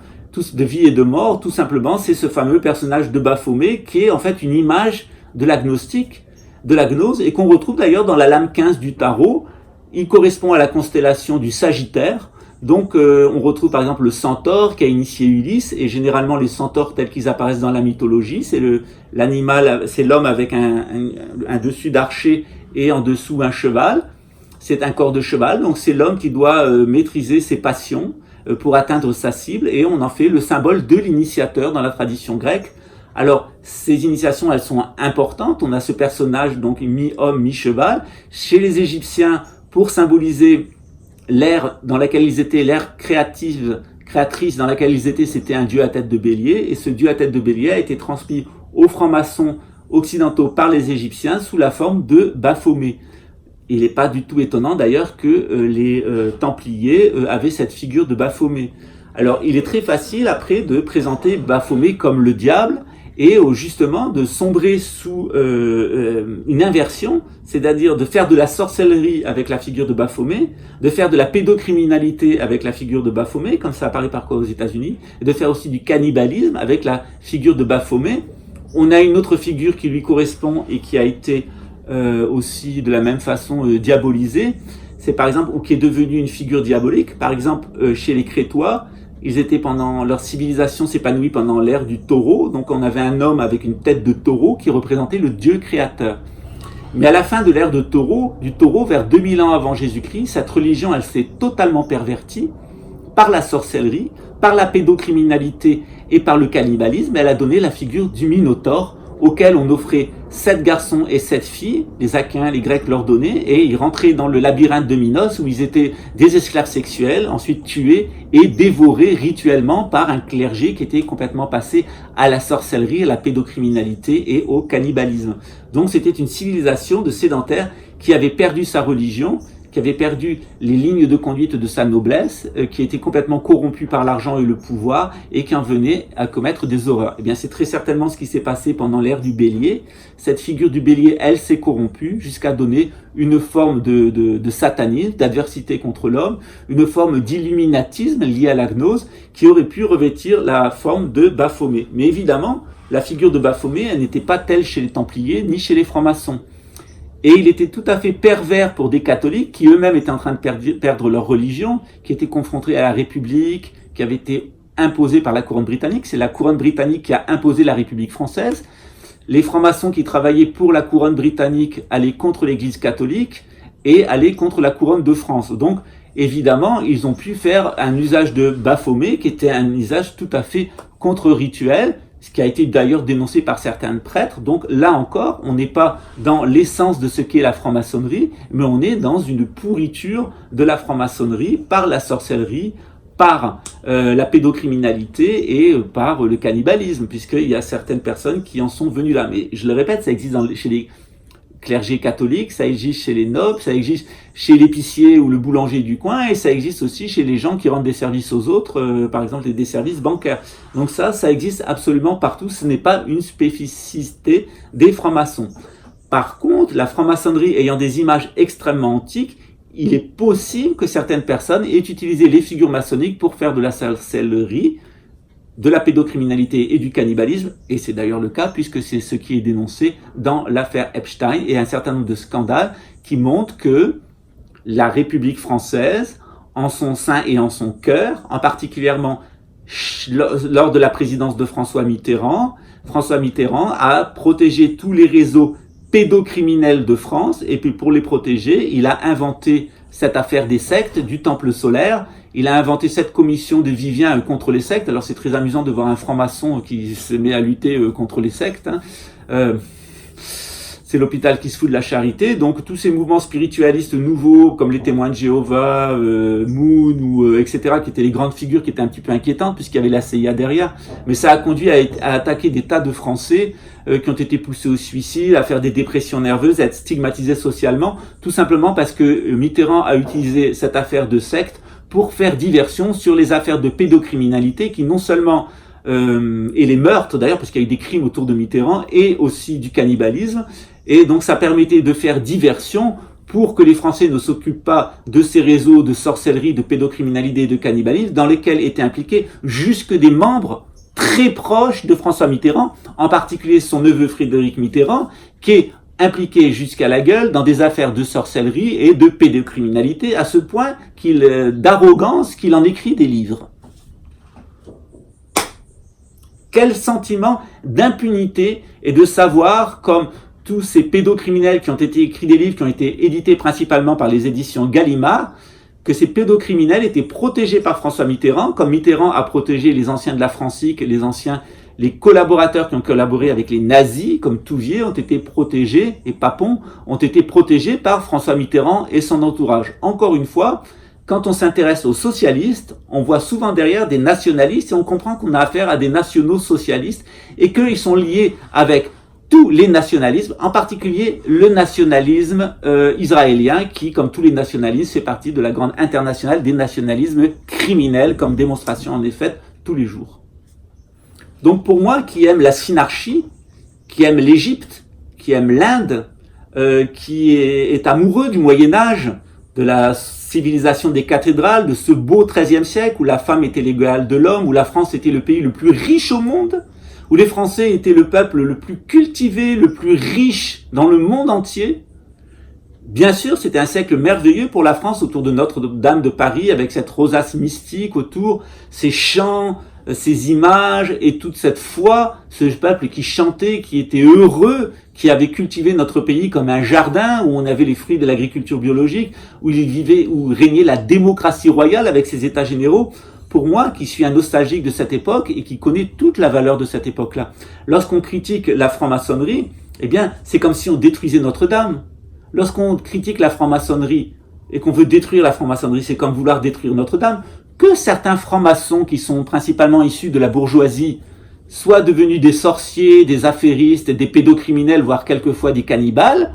de vie et de mort. Tout simplement, c'est ce fameux personnage de Baphomet qui est en fait une image de l'agnostique, de la gnose, et qu'on retrouve d'ailleurs dans la lame 15 du tarot. Il correspond à la constellation du Sagittaire. Donc on retrouve par exemple le centaure qui a initié Ulysse, et généralement les centaures tels qu'ils apparaissent dans la mythologie, c'est l'animal, c'est l'homme avec un dessus d'archer et en dessous un cheval. C'est un corps de cheval, donc c'est l'homme qui doit maîtriser ses passions pour atteindre sa cible, et on en fait le symbole de l'initiateur dans la tradition grecque. Alors, ces initiations, elles sont importantes. On a ce personnage, donc mi-homme, mi-cheval. Chez les Égyptiens, pour symboliser l'ère dans laquelle ils étaient, l'ère créatrice dans laquelle ils étaient, c'était un dieu à tête de bélier, et ce dieu à tête de bélier a été transmis aux francs-maçons occidentaux par les Égyptiens sous la forme de Baphomet. Il n'est pas du tout étonnant d'ailleurs que les Templiers avaient cette figure de Baphomet. Alors il est très facile après de présenter Baphomet comme le diable et justement de sombrer sous une inversion, c'est-à-dire de faire de la sorcellerie avec la figure de Baphomet, de faire de la pédocriminalité avec la figure de Baphomet, comme ça apparaît parfois aux États-Unis, et de faire aussi du cannibalisme avec la figure de Baphomet. On a une autre figure qui lui correspond et qui a été aussi de la même façon diabolisé, c'est par exemple, ou qui est devenu une figure diabolique. Par exemple, chez les Crétois, ils étaient leur civilisation s'épanouit pendant l'ère du taureau, donc on avait un homme avec une tête de taureau qui représentait le Dieu créateur. Mais à la fin de l'ère du taureau, vers 2000 ans avant Jésus-Christ, cette religion, elle s'est totalement pervertie par la sorcellerie, par la pédocriminalité et par le cannibalisme. Elle a donné la figure du Minotaure, auquel on offrait 7 garçons et 7 filles, les Aquins, les Grecs leur donnaient, et ils rentraient dans le labyrinthe de Minos, où ils étaient des esclaves sexuels, ensuite tués et dévorés rituellement par un clergé qui était complètement passé à la sorcellerie, à la pédocriminalité et au cannibalisme. Donc c'était une civilisation de sédentaires qui avait perdu sa religion, qui avait perdu les lignes de conduite de sa noblesse, qui était complètement corrompue par l'argent et le pouvoir, et qui en venait à commettre des horreurs. Eh bien, c'est très certainement ce qui s'est passé pendant l'ère du bélier. Cette figure du bélier, elle s'est corrompue jusqu'à donner une forme de satanisme, d'adversité contre l'homme, une forme d'illuminatisme liée à la gnose, qui aurait pu revêtir la forme de Baphomet. Mais évidemment, la figure de Baphomet, elle n'était pas telle chez les Templiers, ni chez les francs-maçons. Et il était tout à fait pervers pour des catholiques qui eux-mêmes étaient en train de perdre leur religion, qui étaient confrontés à la République, qui avait été imposée par la couronne britannique. C'est la couronne britannique qui a imposé la République française. Les francs-maçons qui travaillaient pour la couronne britannique allaient contre l'Église catholique et allaient contre la couronne de France. Donc, évidemment, ils ont pu faire un usage de Baphomet qui était un usage tout à fait contre-rituel, ce qui a été d'ailleurs dénoncé par certains prêtres. Donc là encore, on n'est pas dans l'essence de ce qu'est la franc-maçonnerie, mais on est dans une pourriture de la franc-maçonnerie par la sorcellerie, par la pédocriminalité et par le cannibalisme, puisqu'il y a certaines personnes qui en sont venues là. Mais je le répète, ça existe chez les clergés catholiques, ça existe chez les nobles, ça existe chez l'épicier ou le boulanger du coin, et ça existe aussi chez les gens qui rendent des services aux autres, par exemple des services bancaires. Donc ça existe absolument partout, ce n'est pas une spécificité des francs-maçons. Par contre, la franc-maçonnerie ayant des images extrêmement antiques, il est possible que certaines personnes aient utilisé les figures maçonniques pour faire de la sorcellerie de la pédocriminalité et du cannibalisme, et c'est d'ailleurs le cas puisque c'est ce qui est dénoncé dans l'affaire Epstein et un certain nombre de scandales qui montrent que la République française, en son sein et en son cœur, en particulièrement lors de la présidence de François Mitterrand a protégé tous les réseaux pédocriminels de France, et puis pour les protéger, il a inventé cette affaire des sectes, du temple solaire. Il a inventé cette commission de Vivien contre les sectes. Alors c'est très amusant de voir un franc-maçon qui se met à lutter contre les sectes. C'est l'hôpital qui se fout de la charité. Donc tous ces mouvements spiritualistes nouveaux, comme les témoins de Jéhovah, Moon, ou etc., qui étaient les grandes figures qui étaient un petit peu inquiétantes, puisqu'il y avait la CIA derrière. Mais ça a conduit à attaquer des tas de Français qui ont été poussés au suicide, à faire des dépressions nerveuses, à être stigmatisés socialement, tout simplement parce que Mitterrand a utilisé cette affaire de secte pour faire diversion sur les affaires de pédocriminalité qui non seulement et les meurtres d'ailleurs, parce qu'il y a eu des crimes autour de Mitterrand, et aussi du cannibalisme, et donc ça permettait de faire diversion pour que les Français ne s'occupent pas de ces réseaux de sorcellerie, de pédocriminalité et de cannibalisme dans lesquels étaient impliqués jusque des membres très proches de François Mitterrand, en particulier son neveu Frédéric Mitterrand, qui est impliqué jusqu'à la gueule dans des affaires de sorcellerie et de pédocriminalité, à ce point d'arrogance qu'il en écrit des livres. Quel sentiment d'impunité et de savoir, comme tous ces pédocriminels qui ont été écrits des livres, qui ont été édités principalement par les éditions Gallimard, que ces pédocriminels étaient protégés par François Mitterrand, comme Mitterrand a protégé les anciens de la Francique, les collaborateurs qui ont collaboré avec les nazis, comme Touvier, ont été protégés, et Papon, ont été protégés par François Mitterrand et son entourage. Encore une fois, quand on s'intéresse aux socialistes, on voit souvent derrière des nationalistes et on comprend qu'on a affaire à des nationaux socialistes et qu'ils sont liés avec tous les nationalismes, en particulier le nationalisme israélien qui, comme tous les nationalismes, fait partie de la grande internationale des nationalismes criminels, comme démonstration en est faite tous les jours. Donc pour moi, qui aime la synarchie, qui aime l'Égypte, qui aime l'Inde, qui est amoureux du Moyen-Âge, de la civilisation des cathédrales, de ce beau XIIIe siècle où la femme était l'égale de l'homme, où la France était le pays le plus riche au monde, où les Français étaient le peuple le plus cultivé, le plus riche dans le monde entier. Bien sûr, c'était un siècle merveilleux pour la France autour de Notre-Dame de Paris, avec cette rosace mystique autour, ces chants, ces images et toute cette foi, ce peuple qui chantait, qui était heureux, qui avait cultivé notre pays comme un jardin où on avait les fruits de l'agriculture biologique, où régnait la démocratie royale avec ses états généraux. Pour moi, qui suis un nostalgique de cette époque et qui connaît toute la valeur de cette époque-là, lorsqu'on critique la franc-maçonnerie, eh bien, c'est comme si on détruisait Notre-Dame. Lorsqu'on critique la franc-maçonnerie et qu'on veut détruire la franc-maçonnerie, c'est comme vouloir détruire Notre-Dame. Que certains francs-maçons qui sont principalement issus de la bourgeoisie soient devenus des sorciers, des affairistes, des pédocriminels, voire quelquefois des cannibales,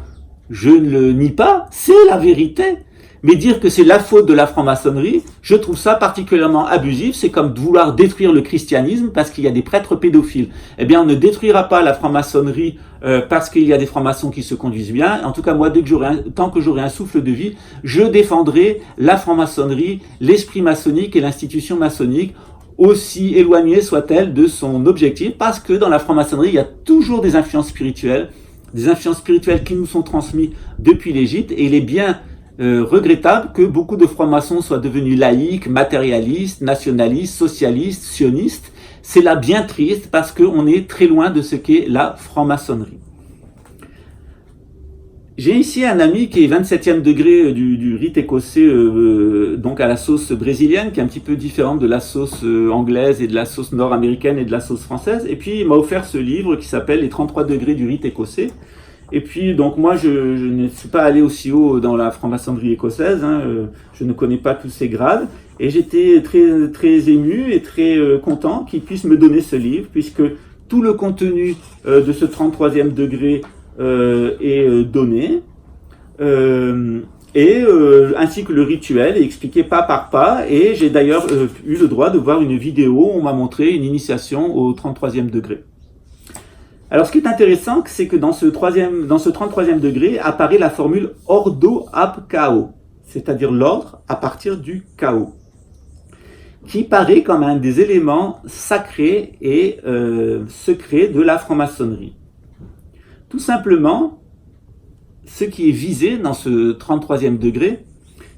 je ne le nie pas, c'est la vérité. Mais dire que c'est la faute de la franc-maçonnerie, je trouve ça particulièrement abusif. C'est comme vouloir détruire le christianisme parce qu'il y a des prêtres pédophiles. Eh bien, on ne détruira pas la franc-maçonnerie parce qu'il y a des francs-maçons qui se conduisent bien. En tout cas, moi, tant que j'aurai un souffle de vie, je défendrai la franc-maçonnerie, l'esprit maçonnique et l'institution maçonnique, aussi éloignée soit-elle de son objectif, parce que dans la franc-maçonnerie, il y a toujours des influences spirituelles qui nous sont transmises depuis l'Égypte, et il est bien regrettable que beaucoup de francs-maçons soient devenus laïcs, matérialistes, nationalistes, socialistes, sionistes. C'est là bien triste parce qu'on est très loin de ce qu'est la franc-maçonnerie. J'ai ici un ami qui est 27e degré du rite écossais, donc à la sauce brésilienne, qui est un petit peu différente de la sauce anglaise et de la sauce nord-américaine et de la sauce française. Et puis il m'a offert ce livre qui s'appelle Les 33 degrés du rite écossais. Et puis, donc moi, je ne suis pas allé aussi haut dans la franc-maçonnerie écossaise, je ne connais pas tous ces grades, et j'étais très, très ému et très content qu'il puisse me donner ce livre, puisque tout le contenu de ce 33e degré est donné, ainsi que le rituel est expliqué pas par pas, et j'ai d'ailleurs eu le droit de voir une vidéo où on m'a montré une initiation au 33e degré. Alors, ce qui est intéressant, c'est que dans ce 33e degré apparaît la formule Ordo ab Chaos, c'est-à-dire l'ordre à partir du chaos. qui paraît comme un des éléments sacrés et secrets de la franc-maçonnerie. Tout simplement, ce qui est visé dans ce 33e degré,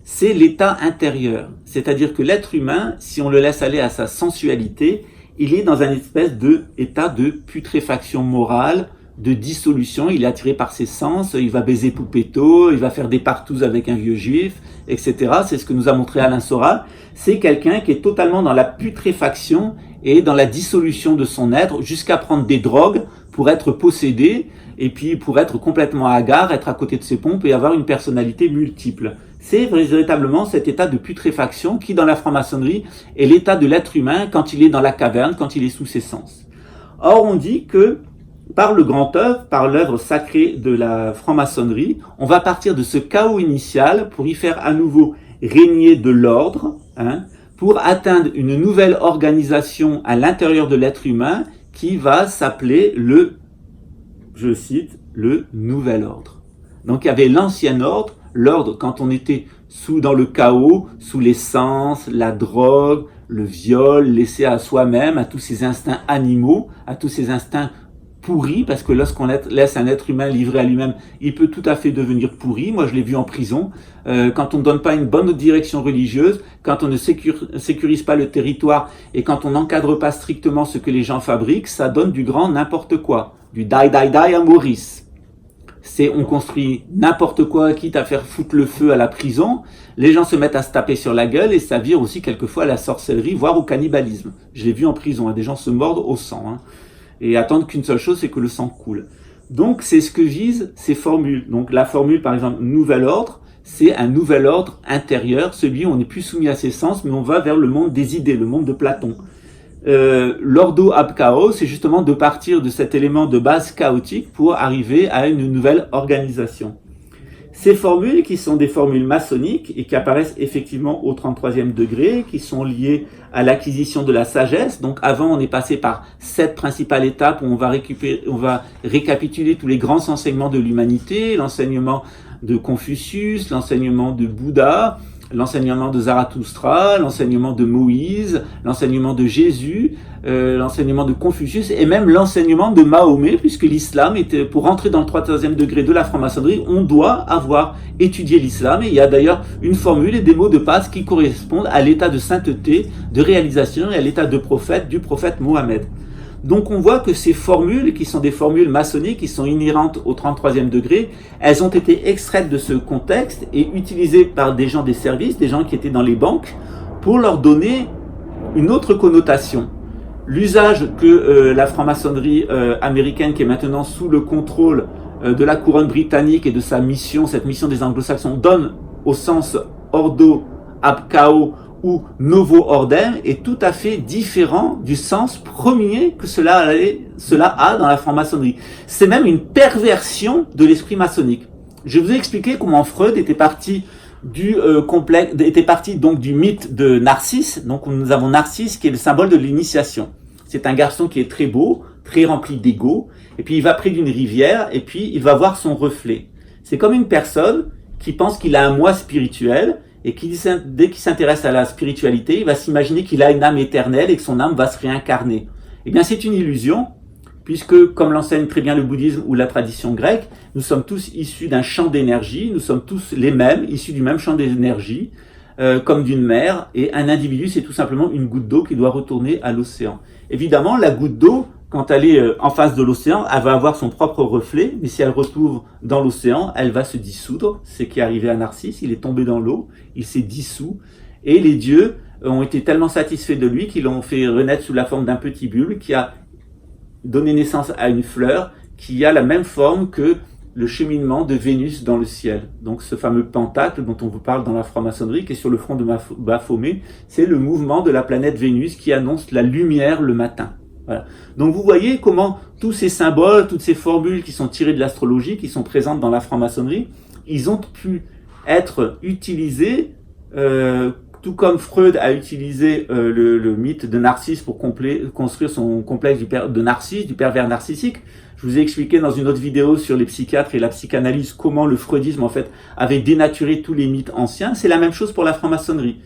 c'est l'état intérieur. C'est-à-dire que l'être humain, si on le laisse aller à sa sensualité, il est dans un espèce d'état de putréfaction morale, de dissolution, il est attiré par ses sens, il va baiser Poupetto, il va faire des partous avec un vieux juif, etc. C'est ce que nous a montré Alain Soral. C'est quelqu'un qui est totalement dans la putréfaction et dans la dissolution de son être, jusqu'à prendre des drogues pour être possédé, et puis pour être complètement hagard, être à côté de ses pompes et avoir une personnalité multiple. C'est véritablement cet état de putréfaction qui, dans la franc-maçonnerie, est l'état de l'être humain quand il est dans la caverne, quand il est sous ses sens. Or, on dit que par le grand œuvre, par l'œuvre sacrée de la franc-maçonnerie, on va partir de ce chaos initial pour y faire à nouveau régner de l'ordre, pour atteindre une nouvelle organisation à l'intérieur de l'être humain qui va s'appeler je cite, le nouvel ordre. Donc il y avait l'ancien ordre, l'ordre quand on était dans le chaos, sous l'essence, la drogue, le viol, laissé à soi-même, à tous ces instincts animaux, à tous ces instincts pourri, parce que lorsqu'on laisse un être humain livré à lui-même, il peut tout à fait devenir pourri. Moi, je l'ai vu en prison. Quand on ne donne pas une bonne direction religieuse, quand on ne sécurise pas le territoire et quand on n'encadre pas strictement ce que les gens fabriquent, ça donne du grand n'importe quoi. Du die à Maurice. On construit n'importe quoi, quitte à faire foutre le feu à la prison. Les gens se mettent à se taper sur la gueule et ça vire aussi quelquefois à la sorcellerie, voire au cannibalisme. Je l'ai vu en prison, des gens se mordent au sang. Et attendre qu'une seule chose, c'est que le sang coule. Donc, c'est ce que visent ces formules. Donc, la formule, par exemple, nouvel ordre, c'est un nouvel ordre intérieur, celui où on n'est plus soumis à ses sens, mais on va vers le monde des idées, le monde de Platon. L'ordo ab chaos, c'est justement de partir de cet élément de base chaotique pour arriver à une nouvelle organisation. Ces formules, qui sont des formules maçonniques et qui apparaissent effectivement au 33e degré, qui sont liées à l'acquisition de la sagesse. Donc avant, on est passé par 7 principales étapes où on va récapituler tous les grands enseignements de l'humanité, l'enseignement de Confucius, l'enseignement de Bouddha, l'enseignement de Zarathustra, l'enseignement de Moïse, l'enseignement de Jésus, l'enseignement de Confucius et même l'enseignement de Mahomet, puisque l'islam était, pour rentrer dans le 33e degré de la franc-maçonnerie, on doit avoir étudié l'islam, et il y a d'ailleurs une formule et des mots de passe qui correspondent à l'état de sainteté, de réalisation et à l'état de prophète du prophète Mohammed. Donc on voit que ces formules, qui sont des formules maçonniques, qui sont inhérentes au 33e degré, elles ont été extraites de ce contexte et utilisées par des gens des services, des gens qui étaient dans les banques, pour leur donner une autre connotation. L'usage que la franc-maçonnerie américaine, qui est maintenant sous le contrôle de la couronne britannique et de sa mission, cette mission des anglo-saxons, donne au sens ordo ab chaos ou novo ordem, est tout à fait différent du sens premier que cela a dans la franc-maçonnerie. C'est même une perversion de l'esprit maçonnique. Je vous ai expliqué comment Freud était parti du mythe de Narcisse. Donc nous avons Narcisse qui est le symbole de l'initiation. C'est un garçon qui est très beau, très rempli d'ego, et puis il va près d'une rivière, et puis il va voir son reflet. C'est comme une personne qui pense qu'il a un moi spirituel, et qui, dès qu'il s'intéresse à la spiritualité, il va s'imaginer qu'il a une âme éternelle et que son âme va se réincarner. Eh bien, c'est une illusion, puisque, comme l'enseigne très bien le bouddhisme ou la tradition grecque, nous sommes tous issus d'un champ d'énergie, nous sommes tous les mêmes, issus du même champ d'énergie, comme d'une mer, et un individu, c'est tout simplement une goutte d'eau qui doit retourner à l'océan. Évidemment, la goutte d'eau, quand elle est en face de l'océan, elle va avoir son propre reflet, mais si elle retourne dans l'océan, elle va se dissoudre. C'est ce qui est arrivé à Narcisse, il est tombé dans l'eau, il s'est dissous, et les dieux ont été tellement satisfaits de lui qu'ils l'ont fait renaître sous la forme d'un petit bulbe qui a donné naissance à une fleur qui a la même forme que le cheminement de Vénus dans le ciel. Donc ce fameux pentacle dont on vous parle dans la franc-maçonnerie, qui est sur le front de Baphomet, c'est le mouvement de la planète Vénus qui annonce la lumière le matin. Voilà. Donc vous voyez comment tous ces symboles, toutes ces formules qui sont tirées de l'astrologie, qui sont présentes dans la franc-maçonnerie, ils ont pu être utilisés, tout comme Freud a utilisé le mythe de Narcisse pour construire son complexe de Narcisse, du pervers narcissique. Je vous ai expliqué dans une autre vidéo sur les psychiatres et la psychanalyse comment le freudisme en fait avait dénaturé tous les mythes anciens. C'est la même chose pour la franc-maçonnerie.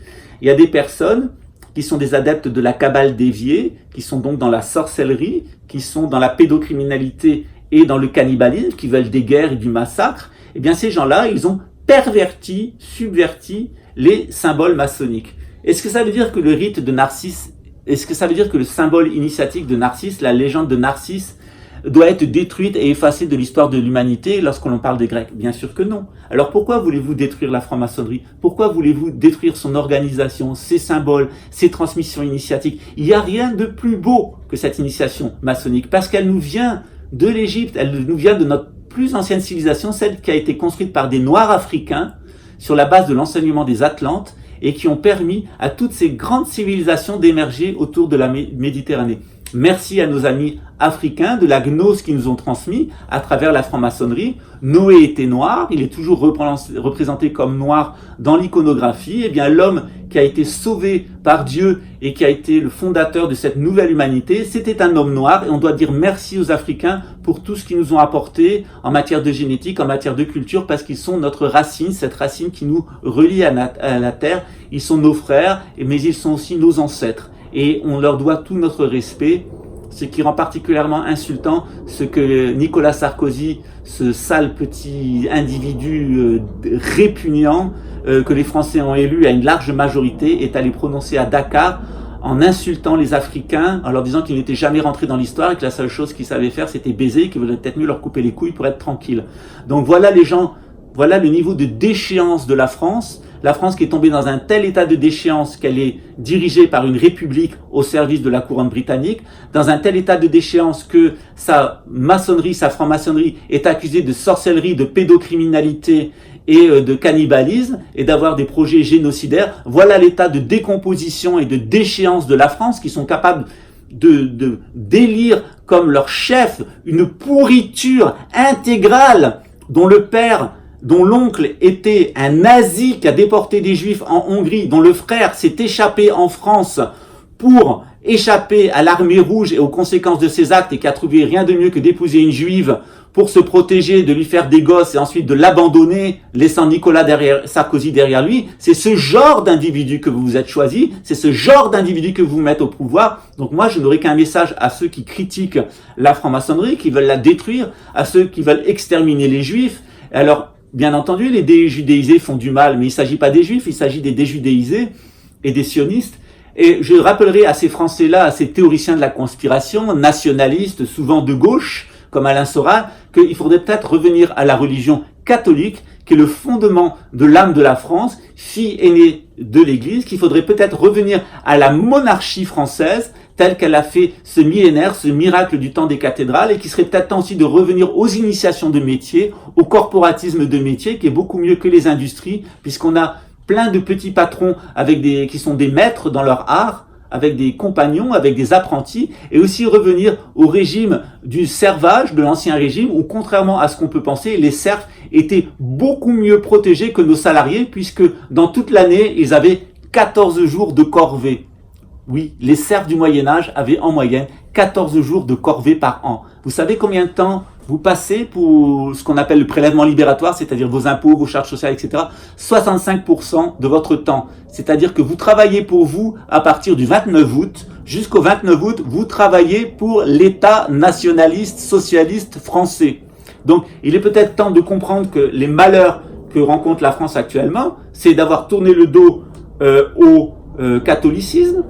Il y a des personnes qui sont des adeptes de la cabale déviée, qui sont donc dans la sorcellerie, qui sont dans la pédocriminalité et dans le cannibalisme, qui veulent des guerres et du massacre, eh bien ces gens-là, ils ont perverti, subverti les symboles maçonniques. Est-ce que ça veut dire que le rite de Narcisse, est-ce que ça veut dire que le symbole initiatique de Narcisse, la légende de Narcisse, doit être détruite et effacée de l'histoire de l'humanité lorsqu'on parle des Grecs? Bien sûr que non. Alors pourquoi voulez-vous détruire la franc-maçonnerie? Pourquoi voulez-vous détruire son organisation, ses symboles, ses transmissions initiatiques? Il n'y a rien de plus beau que cette initiation maçonnique, parce qu'elle nous vient de l'Égypte, elle nous vient de notre plus ancienne civilisation, celle qui a été construite par des Noirs africains sur la base de l'enseignement des Atlantes et qui ont permis à toutes ces grandes civilisations d'émerger autour de la Méditerranée. Merci à nos amis africains de la gnose qu'ils nous ont transmis à travers la franc-maçonnerie. Noé était noir, il est toujours représenté comme noir dans l'iconographie. Eh bien, l'homme qui a été sauvé par Dieu et qui a été le fondateur de cette nouvelle humanité, c'était un homme noir, et on doit dire merci aux Africains pour tout ce qu'ils nous ont apporté en matière de génétique, en matière de culture, parce qu'ils sont notre racine, cette racine qui nous relie à la terre. Ils sont nos frères, mais ils sont aussi nos ancêtres. Et on leur doit tout notre respect, ce qui rend particulièrement insultant ce que Nicolas Sarkozy, ce sale petit individu répugnant que les Français ont élu à une large majorité, est allé prononcer à Dakar en insultant les Africains, en leur disant qu'ils n'étaient jamais rentrés dans l'histoire et que la seule chose qu'ils savaient faire c'était baiser, qu'il vaudrait peut-être mieux leur couper les couilles pour être tranquille. Donc voilà les gens, voilà le niveau de déchéance de la France qui est tombée dans un tel état de déchéance qu'elle est dirigée par une république au service de la couronne britannique, dans un tel état de déchéance que sa maçonnerie, sa franc-maçonnerie est accusée de sorcellerie, de pédocriminalité et de cannibalisme et d'avoir des projets génocidaires. Voilà l'état de décomposition et de déchéance de la France, qui sont capables de d'élire comme leur chef une pourriture intégrale dont l'oncle était un nazi qui a déporté des juifs en Hongrie, dont le frère s'est échappé en France pour échapper à l'armée rouge et aux conséquences de ses actes, et qui a trouvé rien de mieux que d'épouser une juive pour se protéger, de lui faire des gosses et ensuite de l'abandonner, laissant Sarkozy derrière lui. C'est ce genre d'individu que vous vous êtes choisi, c'est ce genre d'individu que vous mettez au pouvoir. Donc moi, je n'aurai qu'un message à ceux qui critiquent la franc-maçonnerie, qui veulent la détruire, à ceux qui veulent exterminer les juifs. Alors, bien entendu, les déjudéisés font du mal, mais il ne s'agit pas des juifs, il s'agit des déjudéisés et des sionistes. Et je rappellerai à ces Français-là, à ces théoriciens de la conspiration, nationalistes, souvent de gauche, comme Alain Soral, qu'il faudrait peut-être revenir à la religion catholique, qui est le fondement de l'âme de la France, fille aînée de l'Église, qu'il faudrait peut-être revenir à la monarchie française, telle qu'elle a fait ce millénaire, ce miracle du temps des cathédrales, et qui serait peut-être temps aussi de revenir aux initiations de métier, au corporatisme de métier, qui est beaucoup mieux que les industries, puisqu'on a plein de petits patrons qui sont des maîtres dans leur art, avec des compagnons, avec des apprentis, et aussi revenir au régime du servage, de l'ancien régime, où contrairement à ce qu'on peut penser, les serfs étaient beaucoup mieux protégés que nos salariés, puisque dans toute l'année, ils avaient 14 jours de corvée. Oui, les serfs du Moyen-Âge avaient en moyenne 14 jours de corvée par an. Vous savez combien de temps vous passez pour ce qu'on appelle le prélèvement libératoire, c'est-à-dire vos impôts, vos charges sociales, etc. 65% de votre temps. C'est-à-dire que vous travaillez pour vous à partir du 29 août jusqu'au 29 août, vous travaillez pour l'État nationaliste, socialiste français. Donc, il est peut-être temps de comprendre que les malheurs que rencontre la France actuellement, c'est d'avoir tourné le dos au catholicisme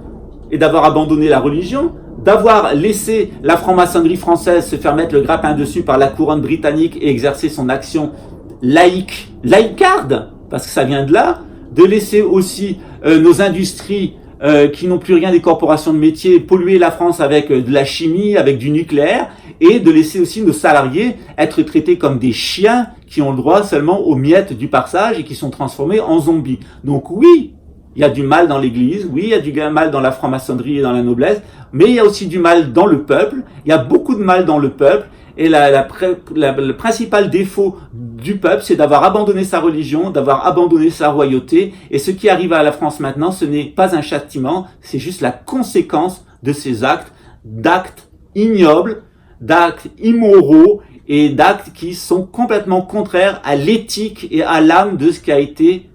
et d'avoir abandonné la religion, d'avoir laissé la franc-maçonnerie française se faire mettre le grappin dessus par la couronne britannique et exercer son action laïcarde, parce que ça vient de là, de laisser aussi nos industries qui n'ont plus rien des corporations de métier polluer la France avec de la chimie, avec du nucléaire, et de laisser aussi nos salariés être traités comme des chiens qui ont le droit seulement aux miettes du passage et qui sont transformés en zombies. Donc oui, il y a du mal dans l'Église, oui, il y a du mal dans la franc-maçonnerie et dans la noblesse, mais il y a aussi du mal dans le peuple, il y a beaucoup de mal dans le peuple, et le principal défaut du peuple, c'est d'avoir abandonné sa religion, d'avoir abandonné sa royauté, et ce qui arrive à la France maintenant, ce n'est pas un châtiment, c'est juste la conséquence de ces actes, d'actes ignobles, d'actes immoraux, et d'actes qui sont complètement contraires à l'éthique et à l'âme de ce qui a été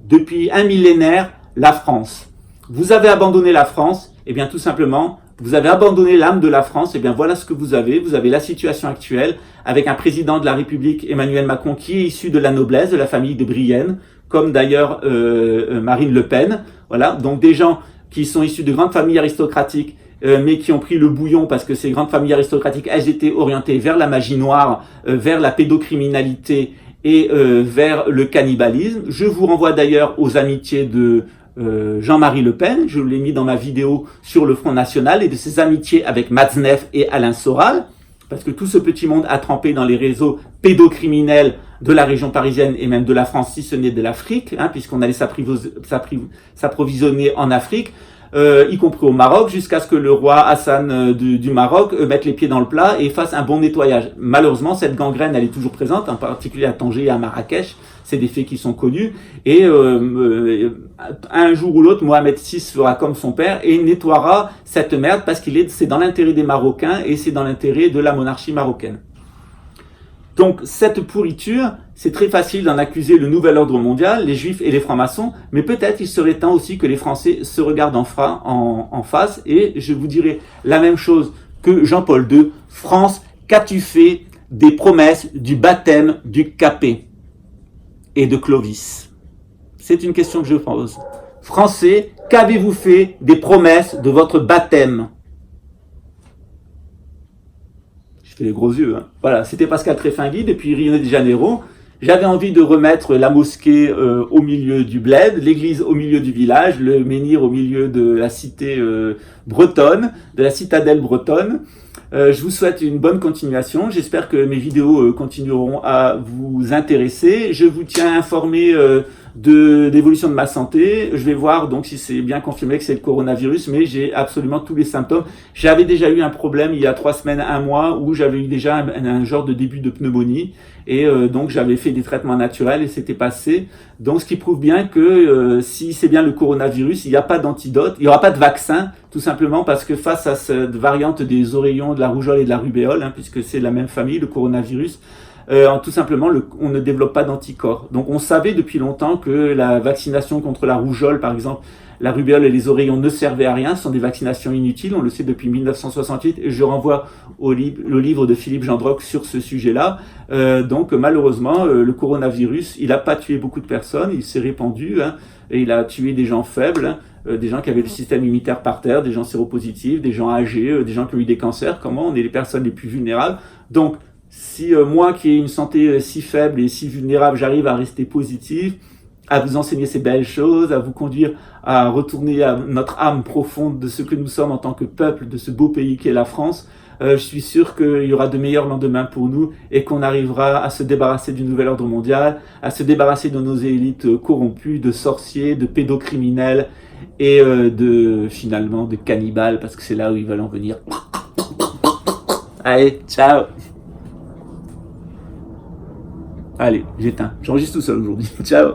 depuis un millénaire, la France. Vous avez abandonné la France, eh bien tout simplement, vous avez abandonné l'âme de la France, eh bien voilà ce que vous avez. Vous avez la situation actuelle avec un président de la République, Emmanuel Macron, qui est issu de la noblesse, de la famille de Brienne, comme d'ailleurs Marine Le Pen. Voilà, donc des gens qui sont issus de grandes familles aristocratiques, mais qui ont pris le bouillon parce que ces grandes familles aristocratiques, elles étaient orientées vers la magie noire, vers la pédocriminalité et vers le cannibalisme. Je vous renvoie d'ailleurs aux amitiés de Jean-Marie Le Pen, je l'ai mis dans ma vidéo sur le Front National, et de ses amitiés avec Matzneff et Alain Soral, parce que tout ce petit monde a trempé dans les réseaux pédocriminels de la région parisienne et même de la France, si ce n'est de l'Afrique, puisqu'on allait s'approvisionner en Afrique, y compris au Maroc, jusqu'à ce que le roi Hassan du Maroc mette les pieds dans le plat et fasse un bon nettoyage. Malheureusement, cette gangrène, elle est toujours présente, en particulier à Tanger et à Marrakech. C'est des faits qui sont connus. Et un jour ou l'autre, Mohamed VI fera comme son père et nettoiera cette merde parce c'est dans l'intérêt des Marocains et c'est dans l'intérêt de la monarchie marocaine. Donc cette pourriture, c'est très facile d'en accuser le nouvel ordre mondial, les juifs et les francs-maçons, mais peut-être il serait temps aussi que les Français se regardent en face, et je vous dirai la même chose que Jean-Paul II. France, qu'as-tu fait des promesses du baptême du Capet et de Clovis? C'est une question que je pose. Français, qu'avez-vous fait des promesses de votre baptême? Je fais les gros yeux. Voilà, c'était Pascal Tréfingui depuis Rio de Janeiro. J'avais envie de remettre la mosquée au milieu du bled, l'église au milieu du village, le menhir au milieu de la cité bretonne, de la citadelle bretonne. Je vous souhaite une bonne continuation. J'espère que mes vidéos continueront à vous intéresser. Je vous tiens informé de l'évolution de ma santé. Je vais voir donc si c'est bien confirmé que c'est le coronavirus, mais j'ai absolument tous les symptômes. J'avais déjà eu un problème il y a 3 semaines, 1 mois, où j'avais eu déjà un genre de début de pneumonie, et donc j'avais fait des traitements naturels et c'était passé. Donc ce qui prouve bien que si c'est bien le coronavirus, il n'y a pas d'antidote, il n'y aura pas de vaccin, tout simplement parce que face à cette variante des oreillons, de la rougeole et de la rubéole, puisque c'est la même famille, le coronavirus, tout simplement, on ne développe pas d'anticorps. Donc on savait depuis longtemps que la vaccination contre la rougeole, par exemple, la rubéole et les oreillons ne servaient à rien, ce sont des vaccinations inutiles, on le sait depuis 1968, et je renvoie le livre de Philippe Gendrock sur ce sujet-là. Donc malheureusement, le coronavirus, il n'a pas tué beaucoup de personnes, il s'est répandu, et il a tué des gens faibles, des gens qui avaient le système immunitaire par terre, des gens séropositifs, des gens âgés, des gens qui ont eu des cancers. Comment on est les personnes les plus vulnérables? Donc si moi qui ai une santé si faible et si vulnérable, j'arrive à rester positif, à vous enseigner ces belles choses, à vous conduire à retourner à notre âme profonde de ce que nous sommes en tant que peuple, de ce beau pays qu'est la France, je suis sûr qu'il y aura de meilleurs lendemains pour nous et qu'on arrivera à se débarrasser du nouvel ordre mondial, à se débarrasser de nos élites corrompues, de sorciers, de pédocriminels et finalement de cannibales, parce que c'est là où ils veulent en venir. Allez, ciao! Allez, j'éteins. J'enregistre tout seul aujourd'hui. Ciao!